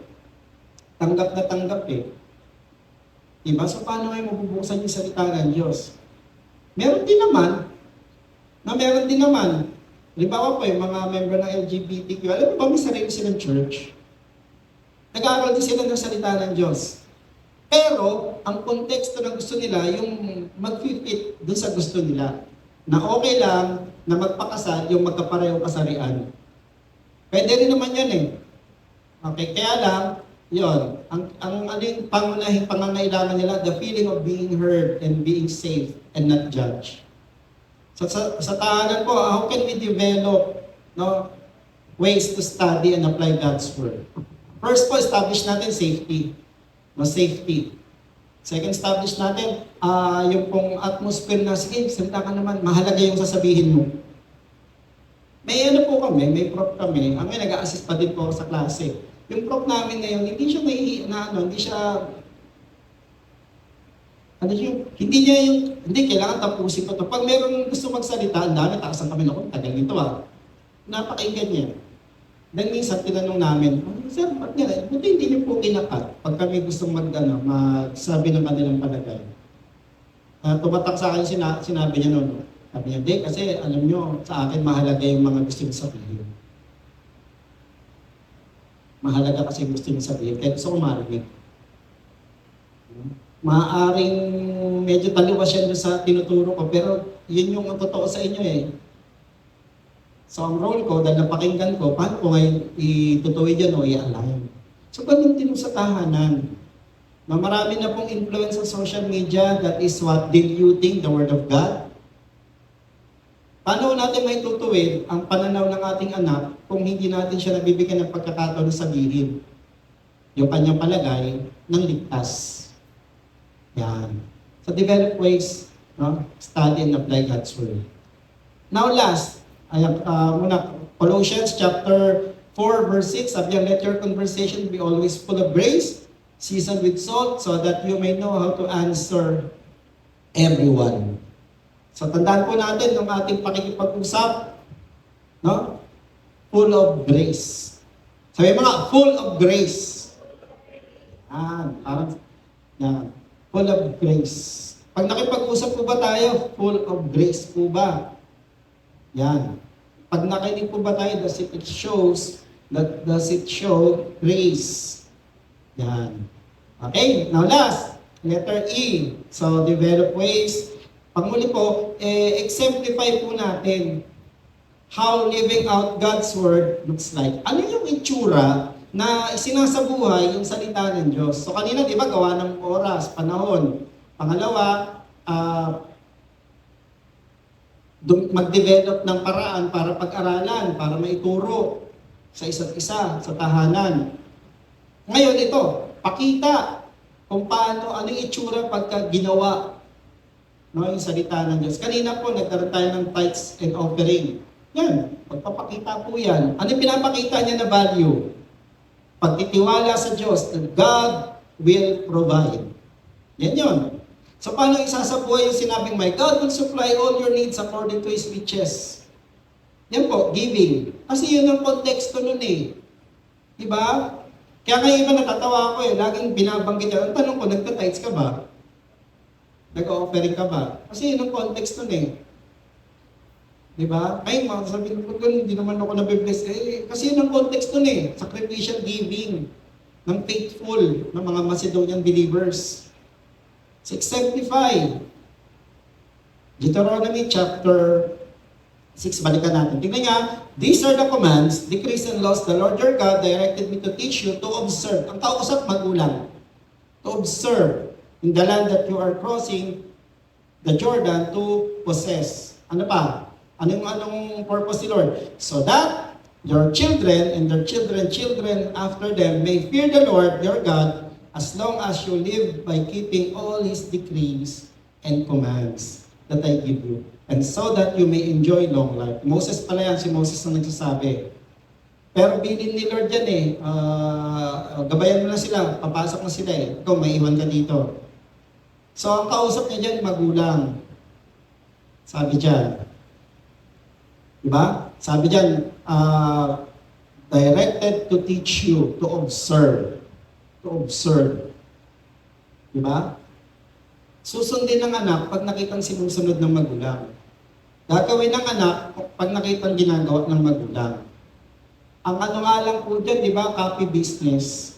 tanggap na tanggap eh. Diba? So paano ngayon mabubuksan yung salita ng Diyos? Meron din naman. Halimbawa po, yung mga member ng LGBTQ, alam mo ba may sarili silang church? Nag-aaral din sila ng salita ng Diyos. Pero, ang konteksto ng gusto nila, yung mag-fit dun sa gusto nila. Na okay lang na magpakasal yung magkaparehong kasarian. Pwede rin naman yan eh. Okay, kaya lang, yon ang aling pangunahing pangangailangan nila, the feeling of being heard and being safe and not judged. So sa tahanan po, how can we develop ways to study and apply God's Word? First po, establish natin safety. Safety. Second, establish natin yung pong atmosphere na, sige, salita ka naman, mahalaga yung sasabihin mo. May ano po kami, may prof kami, may nag-a-assist pa din po sa klase. Yung prof namin ngayon, hindi siya hindi kailangan tapusin ko to. Pag meron gusto magsalita, ang dami, taasan kami na kung tagal nito napakinggan niya. Then minsan, tinanong namin, sir, ba't nila? Buti hindi niyo po kinakat pag kami gustong magsabi ng kanilang palagay. Tumatak sa akin, sinabi niya noon. Sabi niya, di, kasi alam niyo, sa akin mahalaga yung mga gusto niyo sabihin. Mahalaga kasi gusto niyo sabihin, kaya gusto ko marinig. Maaaring medyo taliwas yan sa tinuturo ko, pero yun yung totoo sa inyo eh. So ang role ko, dahil napakinggan ko, paano ko ngayon itutuwid yan o i-align? So ganun din sa tahanan. Marami na pong influence sa social media, that is what diluting the Word of God. Paano natin may tutuwid ang pananaw ng ating anak kung hindi natin siya nabibigyan ng pagkakataon na sabihin yung kanyang palagay ng ligtas? Yan. So develop ways, study and apply God's Word. Now last, Colossians chapter 4 verse 6, sabi niya, let your conversation be always full of grace, seasoned with salt, so that you may know how to answer everyone. So tandaan po natin ng ating pakikipag-usap, full of grace. Sabi mga, full of grace. Full of grace. Pag nakipag-usap po ba tayo, full of grace po ba? Yan. Pag nakinig po ba tayo, does it show grace? Yan. Okay, now last, letter E. So, develop ways. Panguli po, exemplify po natin how living out God's Word looks like. Ano yung itsura na sinasabuhay yung salita ng Diyos? So, kanina, di ba, gawa ng oras, panahon. Pangalawa, mag-develop ng paraan para pag-aralan, para maituro sa isa't isa, sa tahanan. Ngayon ito, pakita kung paano, ano yung itsura pagka ginawa yung salita ng Diyos. Kanina po, nagkaroon tayo ng tithes and offering. Yan, pagpapakita po yan. Ano yung pinapakita niya na value? Pagtitiwala sa Diyos that God will provide. Yan yun. So paano isasabuhay yung sinabing, my God will supply all your needs according to His riches. Yan po, giving. Kasi yun ang konteksto nun eh. Diba? Kaya ngayon iba natatawa ako eh, laging binabanggit yan. Ang tanong ko, nagtatites ka ba? Nag-offering ka ba? Kasi yun ang konteksto nun eh. Diba? Ay, sabihin ko, hindi naman ako nabibless. Kasi yun ang konteksto nun eh. Sacrificial giving ng faithful ng mga Macedonian believers. So, exemplify. Deuteronomy chapter 6, balikan natin. Tingnan nga, these are the commands, decrees and laws the Lord your God directed me to teach you to observe. Ang kausap, magulang. To observe in the land that you are crossing the Jordan to possess. Ano pa? Anong purpose ni Lord? So that your children and their children after them may fear the Lord your God as long as you live by keeping all His decrees and commands that I give you, and so that you may enjoy long life. Moses pala yan, si Moses ang nagsasabi. Pero bilin ni Lord yan gabayan mo na sila, papasok na sila ikaw may iwan ka dito. So ang kausap niya dyan, magulang. Sabi dyan, diba? Sabi dyan, directed to teach you, to observe. To observe. Diba? Susundin ng anak pag nakitang sinusunod ng magulang. Gagawin ng anak pag nakitang ginagawa ng magulang. Ang ano nga lang po dyan, di ba, copy business.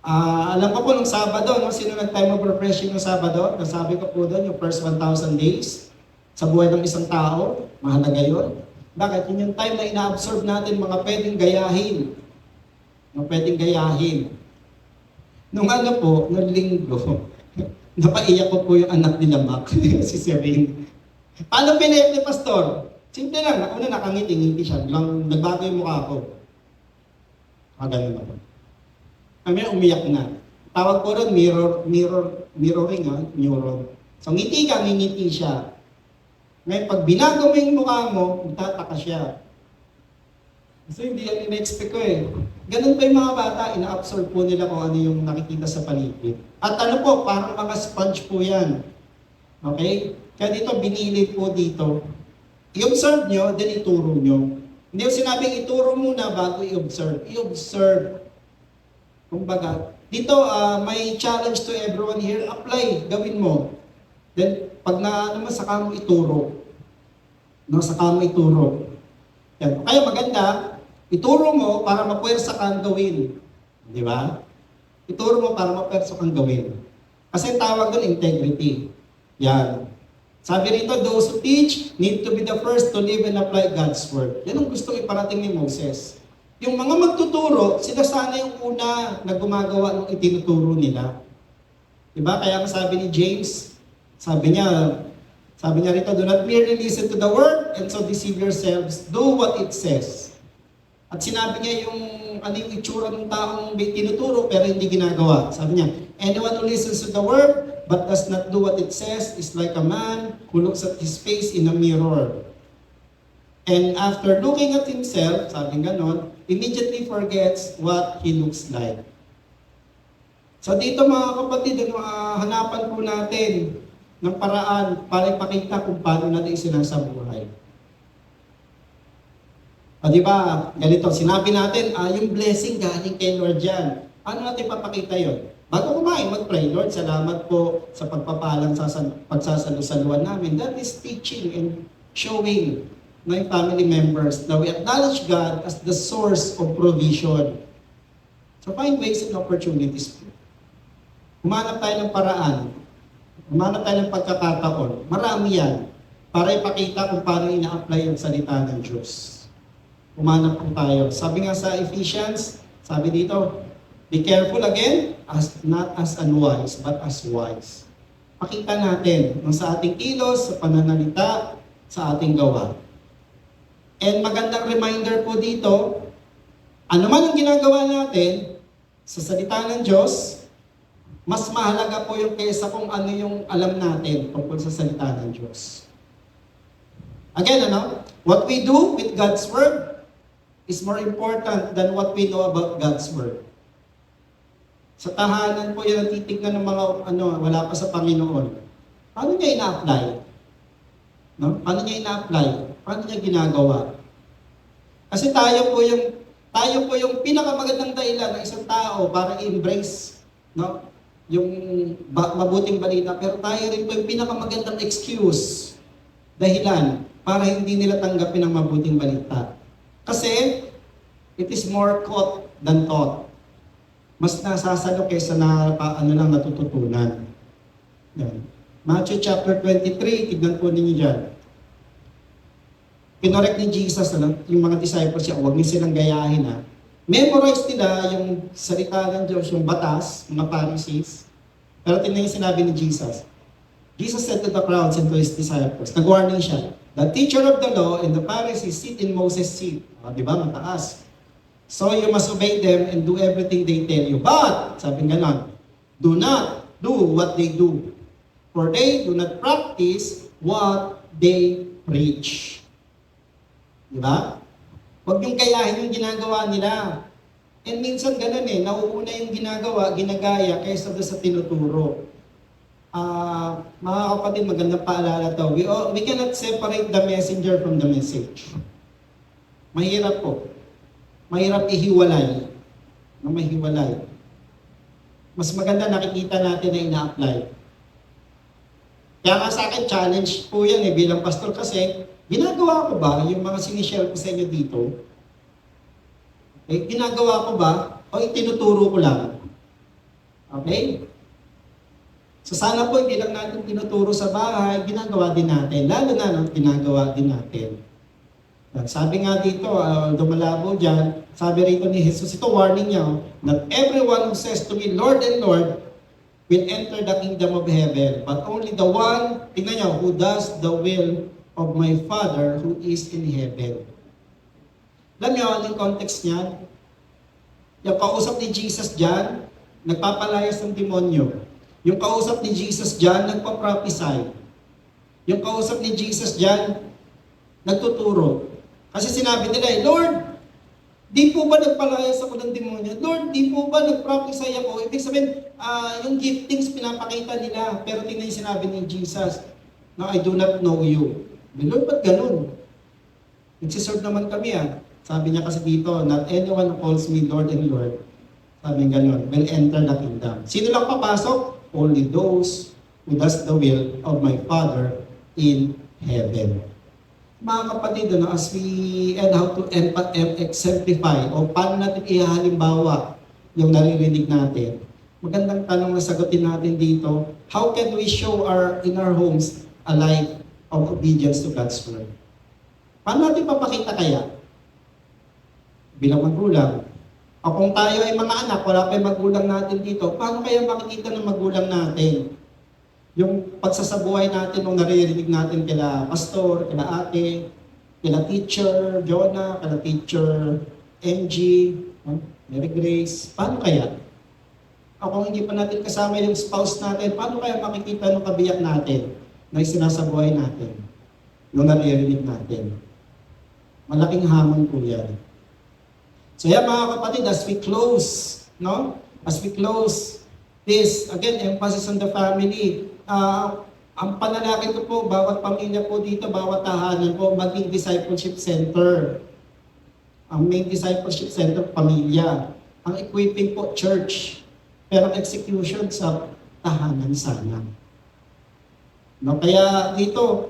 Alam ko po nung Sabado, no, sino nag-time of refreshing nung Sabado? Nasabi ko po doon, yung first 1,000 days sa buhay ng isang tao, mahalaga yun. Bakit? Yun yung time na ina-absorb natin mga pwedeng gayahin. Mga pwedeng gayahin. Nung ano po, nung linggo, napaiyak ko po yung anak nila Mac, si Serene. Paano pinayap ni Pastor? Simple lang, una nakangiti-ngiti siya, lang nagbago yung mukha ko. Ganun ako. Kami umiyak na. Tawag ko rin mirroring, neuron. So ngiti ka, ngingiti siya. Ngayon, pag binago mo yung mukha mo, magtataka siya. So hindi yan in-expect ko Ganun pa yung mga bata, ina-absorb po nila kung ano yung nakikita sa paligid. At ano po, parang mga sponge po yan. Okay? Kaya dito, binili po dito. I-observe nyo, then ituro nyo. Hindi yung sinabing ituro muna bago i-observe. I-observe. Kumbaga, dito may challenge to everyone here. Apply, gawin mo. Then, pag naman saka mo ituro. No, saka mo ituro. Yan. Kaya maganda, ituro mo para mapuwersa kang gawin. Di ba? Ituro mo para mapuwersa kang gawin. Kasi tawag doon, integrity. Yan. Sabi rito, those who teach need to be the first to live and apply God's word. Yan ang gustong iparating ni Moses. Yung mga magtuturo, sila sana yung una na gumagawa ng itinuturo nila. Diba? Kaya sabi ni James, sabi niya rito, do not merely listen to the word and so deceive yourselves. Do what it says. At sinabi niya yung ano yung itsura ng taong tinuturo pero hindi ginagawa. Sabi niya, anyone who listens to the word but does not do what it says is like a man who looks at his face in a mirror. And after looking at himself, sabi ganon, immediately forgets what he looks like. So dito mga kapatid, hanapan po natin ng paraan para ipakita kung paano natin isinasabuhay. O di ba, ganito, sinabi natin, yung blessing galing kay Lord yan. Ano natin papakita yon? Bago kumain, mag-pray, Lord, salamat po sa pagpapalang pagsasalusaluan namin. That is teaching and showing my family members that we acknowledge God as the source of provision. So find ways and opportunities. Humanap tayo ng paraan. Humanap tayo ng pagkakataon. Marami yan para ipakita kung paano ina-apply ang salita ng Diyos. Humanap po tayo. Sabi nga sa Ephesians, sabi dito, be careful again, not as unwise, but as wise. Pakita natin sa ating kilos, sa pananalita, sa ating gawa. And magandang reminder po dito, ano man ang ginagawa natin sa salita ng Diyos, mas mahalaga po yung kaysa kung ano yung alam natin tungkol sa salita ng Diyos. Again, what we do with God's Word is more important than what we know about God's Word. Sa tahanan po yan ang titignan ng mga wala pa sa Panginoon. Paano niya ina-apply? No? Paano niya ina-apply? Paano niya ginagawa? Kasi tayo po yung pinakamagandang dahilan ng isang tao para i-embrace yung mabuting balita. Pero tayo rin po yung pinakamagandang excuse, dahilan, para hindi nila tanggapin ang mabuting balita. Kasi it is more caught than taught. Mas nasasalo kaysa natututunan. Yan. Matthew chapter 23, tignan po ninyo dyan. Pinorek ni Jesus, yung mga disciples siya, huwag niyo silang gayahin. Memorize nila yung salita ng Diyos, yung batas, mga Pharisees. Pero tingnan yung sinabi ni Jesus. Jesus said to the crowds and to His disciples, nag-warning siya, The teacher of the law and the Pharisees sit in Moses' seat. Di ba? Mataas. So you must obey them and do everything they tell you. But, sabi nga lang, do not do what they do. For they do not practice what they preach. Di ba? Huwag yung kayahin yung ginagawa nila. And minsan ganun nauuna yung ginagawa, ginagaya, kaysa doon sa tinuturo. Mga kapatid, magandang paalala to. We cannot separate the messenger from the message. Mahirap po. Mahirap ihiwalay. Mahiwalay. Mas maganda nakikita natin na ina-apply. Kaya nga sa akin, challenge po yan bilang pastor kasi, ginagawa ko ba yung mga sinishare ko sa inyo dito? Ginagawa ko ba o itinuturo ko lang? Okay? So sana po hindi lang natin tinuturo sa bahay, ginagawa din natin. Lalo na ginagawa din natin. Sabi nga dito, dumalabo dyan, sabi rito ni Jesus, ito warning niya, not everyone who says to me, Lord and Lord, will enter the kingdom of heaven, but only the one, tingnan niyo, who does the will of my Father who is in heaven. Alam niyo, anong context niya? Yung kausap ni Jesus dyan, nagpapalayas ng demonyo. Yung kausap ni Jesus dyan, nagpa-prophesy. Yung kausap ni Jesus dyan, nagtuturo. Kasi sinabi nila, Lord, di po ba nagpalayas ako ng demonyo? Lord, di po ba nag-prophesy ako? Ibig sabihin, yung giftings pinapakita nila. Pero tingnan yung sinabi ni Jesus, no, I do not know you. Lord, ba't ganun? Nagsiserve naman kami Sabi niya kasi dito, not anyone who calls me Lord and Lord, sabi ganun, will enter the kingdom. Sino lang papasok? Only those who does the will of my Father in heaven. Mga kapatid, as we and how to exemplify o paano natin ihahalimbawa yung naririnig natin, magandang tanong na sagutin natin dito, how can we show in our homes a life of obedience to God's word? Paano natin papakita kaya? Bilang magulang. O kung tayo ay mga anak, wala pa yung magulang natin dito, paano kaya makikita ng magulang natin? Yung pagsasabuhay natin nung naririnig natin kila pastor, kila ate, kila teacher Jonah, kila teacher MG, Mary Grace, paano kaya? O kung hindi pa natin kasama yung spouse natin, paano kaya makikita ng kabiyak natin na sinasabuhay natin, yung naririnig natin? Malaking hamon po yan. So yan mga kapatid, as we close, as we close this, again, emphasis on the family. Ang panalangin ko po, bawat pamilya po dito, bawat tahanan po, maging discipleship center. Ang main discipleship center, pamilya. Ang equipping po, church. Pero ang execution sa tahanan sana. Kaya dito,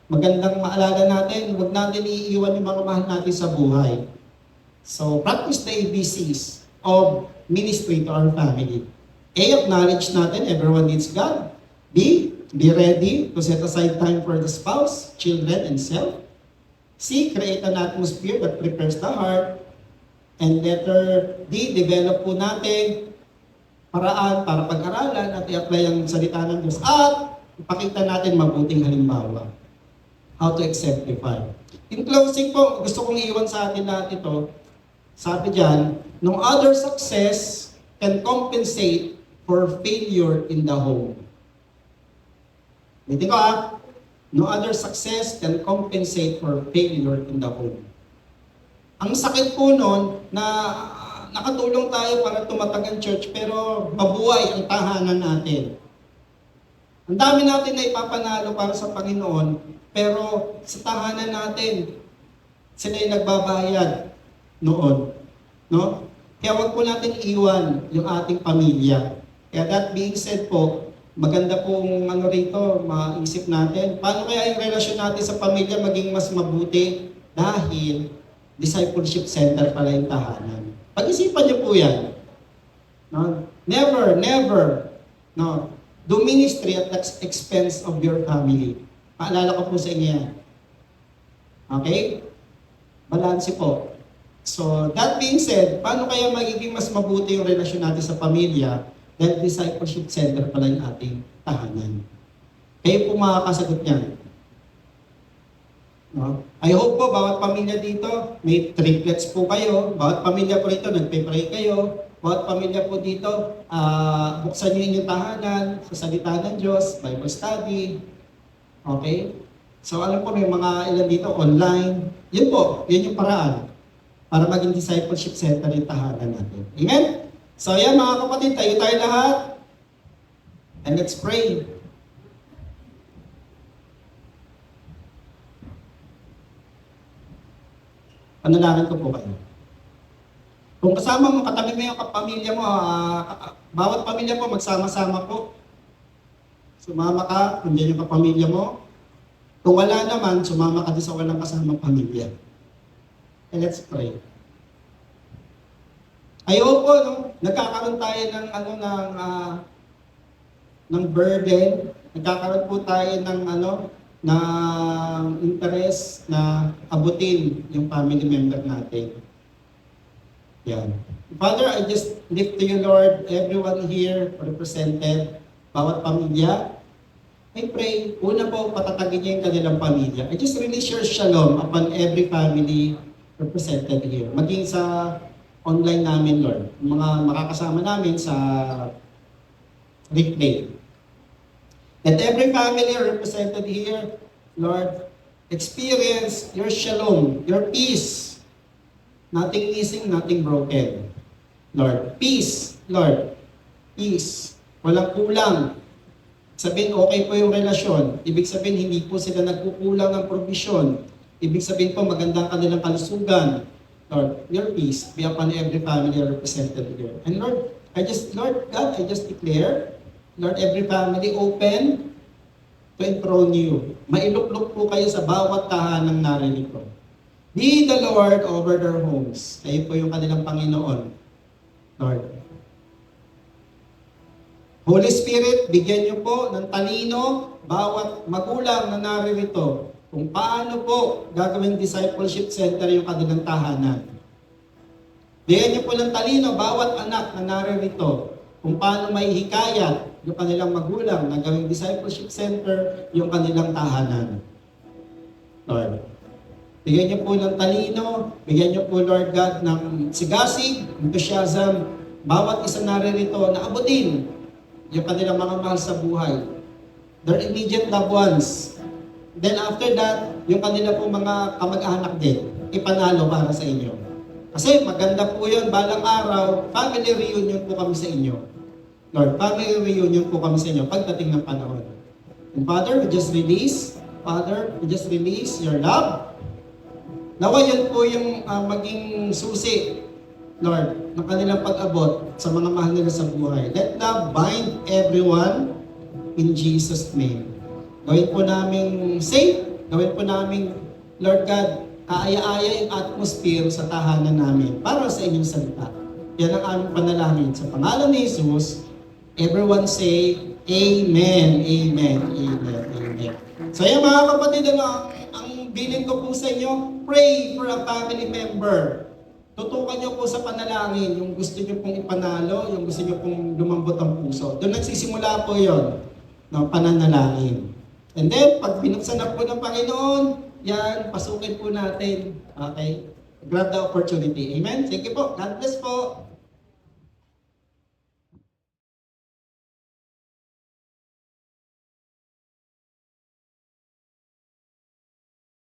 magandang maalala natin, huwag natin iiwan yung mga mahal natin sa buhay. So, practice the ABCs of ministry to our family. A, acknowledge natin, everyone needs God. B, be ready to set aside time for the spouse, children, and self. C, create an atmosphere that prepares the heart. And letter D, develop po natin paraan para pag-aralan at i-apply ang salita ng Diyos. At ipakita natin mabuting halimbawa. How to exemplify. In closing po, gusto kong iwan sa atin lahat ito. Sabi dyan, no other success can compensate for failure in the home. Hindi ko no other success can compensate for failure in the home. Ang sakit po nun na nakatulong tayo para tumatag ang church pero mabuhay ang tahanan natin. Ang dami natin na ipapanalo para sa Panginoon pero sa tahanan natin sila yung nagbabayad noon. Kaya wag po natin iwan yung ating pamilya. Kaya that being said po, maganda pong rito, maisip natin, paano kaya yung relasyon natin sa pamilya maging mas mabuti dahil discipleship center pala yung tahanan. Pag-isipan niyo po yan. Never, do ministry at the expense of your family. Paalala ko po sa inyo yan. Okay? Balanse po. So, that being said, paano kaya magiging mas mabuti yung relasyon natin sa pamilya dahil discipleship center pala yung ating tahanan? Kayo po makakasagot niyan. No? I hope po, bawat pamilya dito, may triplets po kayo. Bawat pamilya po rito, nagpe-pray kayo. Bawat pamilya po dito, buksan niyo inyong tahanan sa salita ng Diyos, Bible study. Okay? So alam ko may mga ilan dito online. Yun po, yun yung paraan para maging discipleship center yung tahanan natin. Amen? So yan mga kapatid, tayo lahat. And let's pray. Panalangin ko po kayo. Kung kasama mo, katabi mo yung kapamilya mo, bawat pamilya po, magsama-sama po. Sumama ka, nandiyan yung kapamilya mo. Kung wala naman, sumama ka din sa walang kasamang pamilya. And let's pray. Ayoko, no? Nagkakaroon tayo ng burden. Nagkakaroon po tayo ng interest na abutin yung family member natin. Yan. Father, I just lift to you, Lord, everyone here represented, bawat pamilya. I pray, una po, patatagin niya yung kanilang pamilya. I just release your shalom upon every family represented here. Maging sa online namin, Lord. Mga makakasama namin sa replay. Let every family represented here, Lord, experience your shalom, your peace. Nothing missing, nothing broken. Lord, peace, Lord. Peace. Walang kulang. Sabihin, okay po yung relasyon. Ibig sabihin, hindi po sila nagkukulang ng provision. Ibig sabihin po, magandang kanilang kalusugan. Lord, your peace be upon every family represented here. And Lord, Lord God, I just declare, Lord, every family open to enthrone you. Mailuklok po kayo sa bawat tahanang naririto. Be the Lord over their homes. Kayo po yung kanilang Panginoon. Lord. Holy Spirit, bigyan niyo po ng talino bawat magulang na naririto kung paano po gagawin discipleship center yung kanilang tahanan. Bigyan niyo po ng talino bawat anak na naririto kung paano may hikayat yung kanilang magulang na gawing discipleship center yung kanilang tahanan. Lord, bigyan niyo po ng talino, bigyan niyo po, Lord God, ng sigasig, enthusiasm, bawat isa naririto na abutin yung kanilang mga mahal sa buhay. Their immediate loved ones. Then after that, yung kanila po mga kamag-anak din, ipanalo para sa inyo. Kasi maganda po yun, balang araw, family reunion po kami sa inyo. Lord, family reunion po kami sa inyo pagdating ng panahon. And Father, we just release your love. Nawa yun po yung maging susi, Lord, ng kanilang pag-abot sa mga mahal nila sa buhay. Let love bind everyone in Jesus' name. Gawin po namin safe, gawin po namin, Lord God, kaaya-aya yung atmosphere sa tahanan namin para sa inyong salita. Yan ang aming panalangin. Sa pangalan ni Jesus, everyone say, Amen, Amen, Amen, Amen. So yan mga kapatid, ang bilin ko po sa inyo, pray for a family member. Tutukan nyo po sa panalangin, yung gusto nyo pong ipanalo, yung gusto nyo pong lumambot ang puso. Doon nagsisimula po yon ng pananalangin. And then, pag binuksan na po ng Panginoon, yan, pasukin po natin. Okay? Grab the opportunity. Amen? Thank you po. God bless po.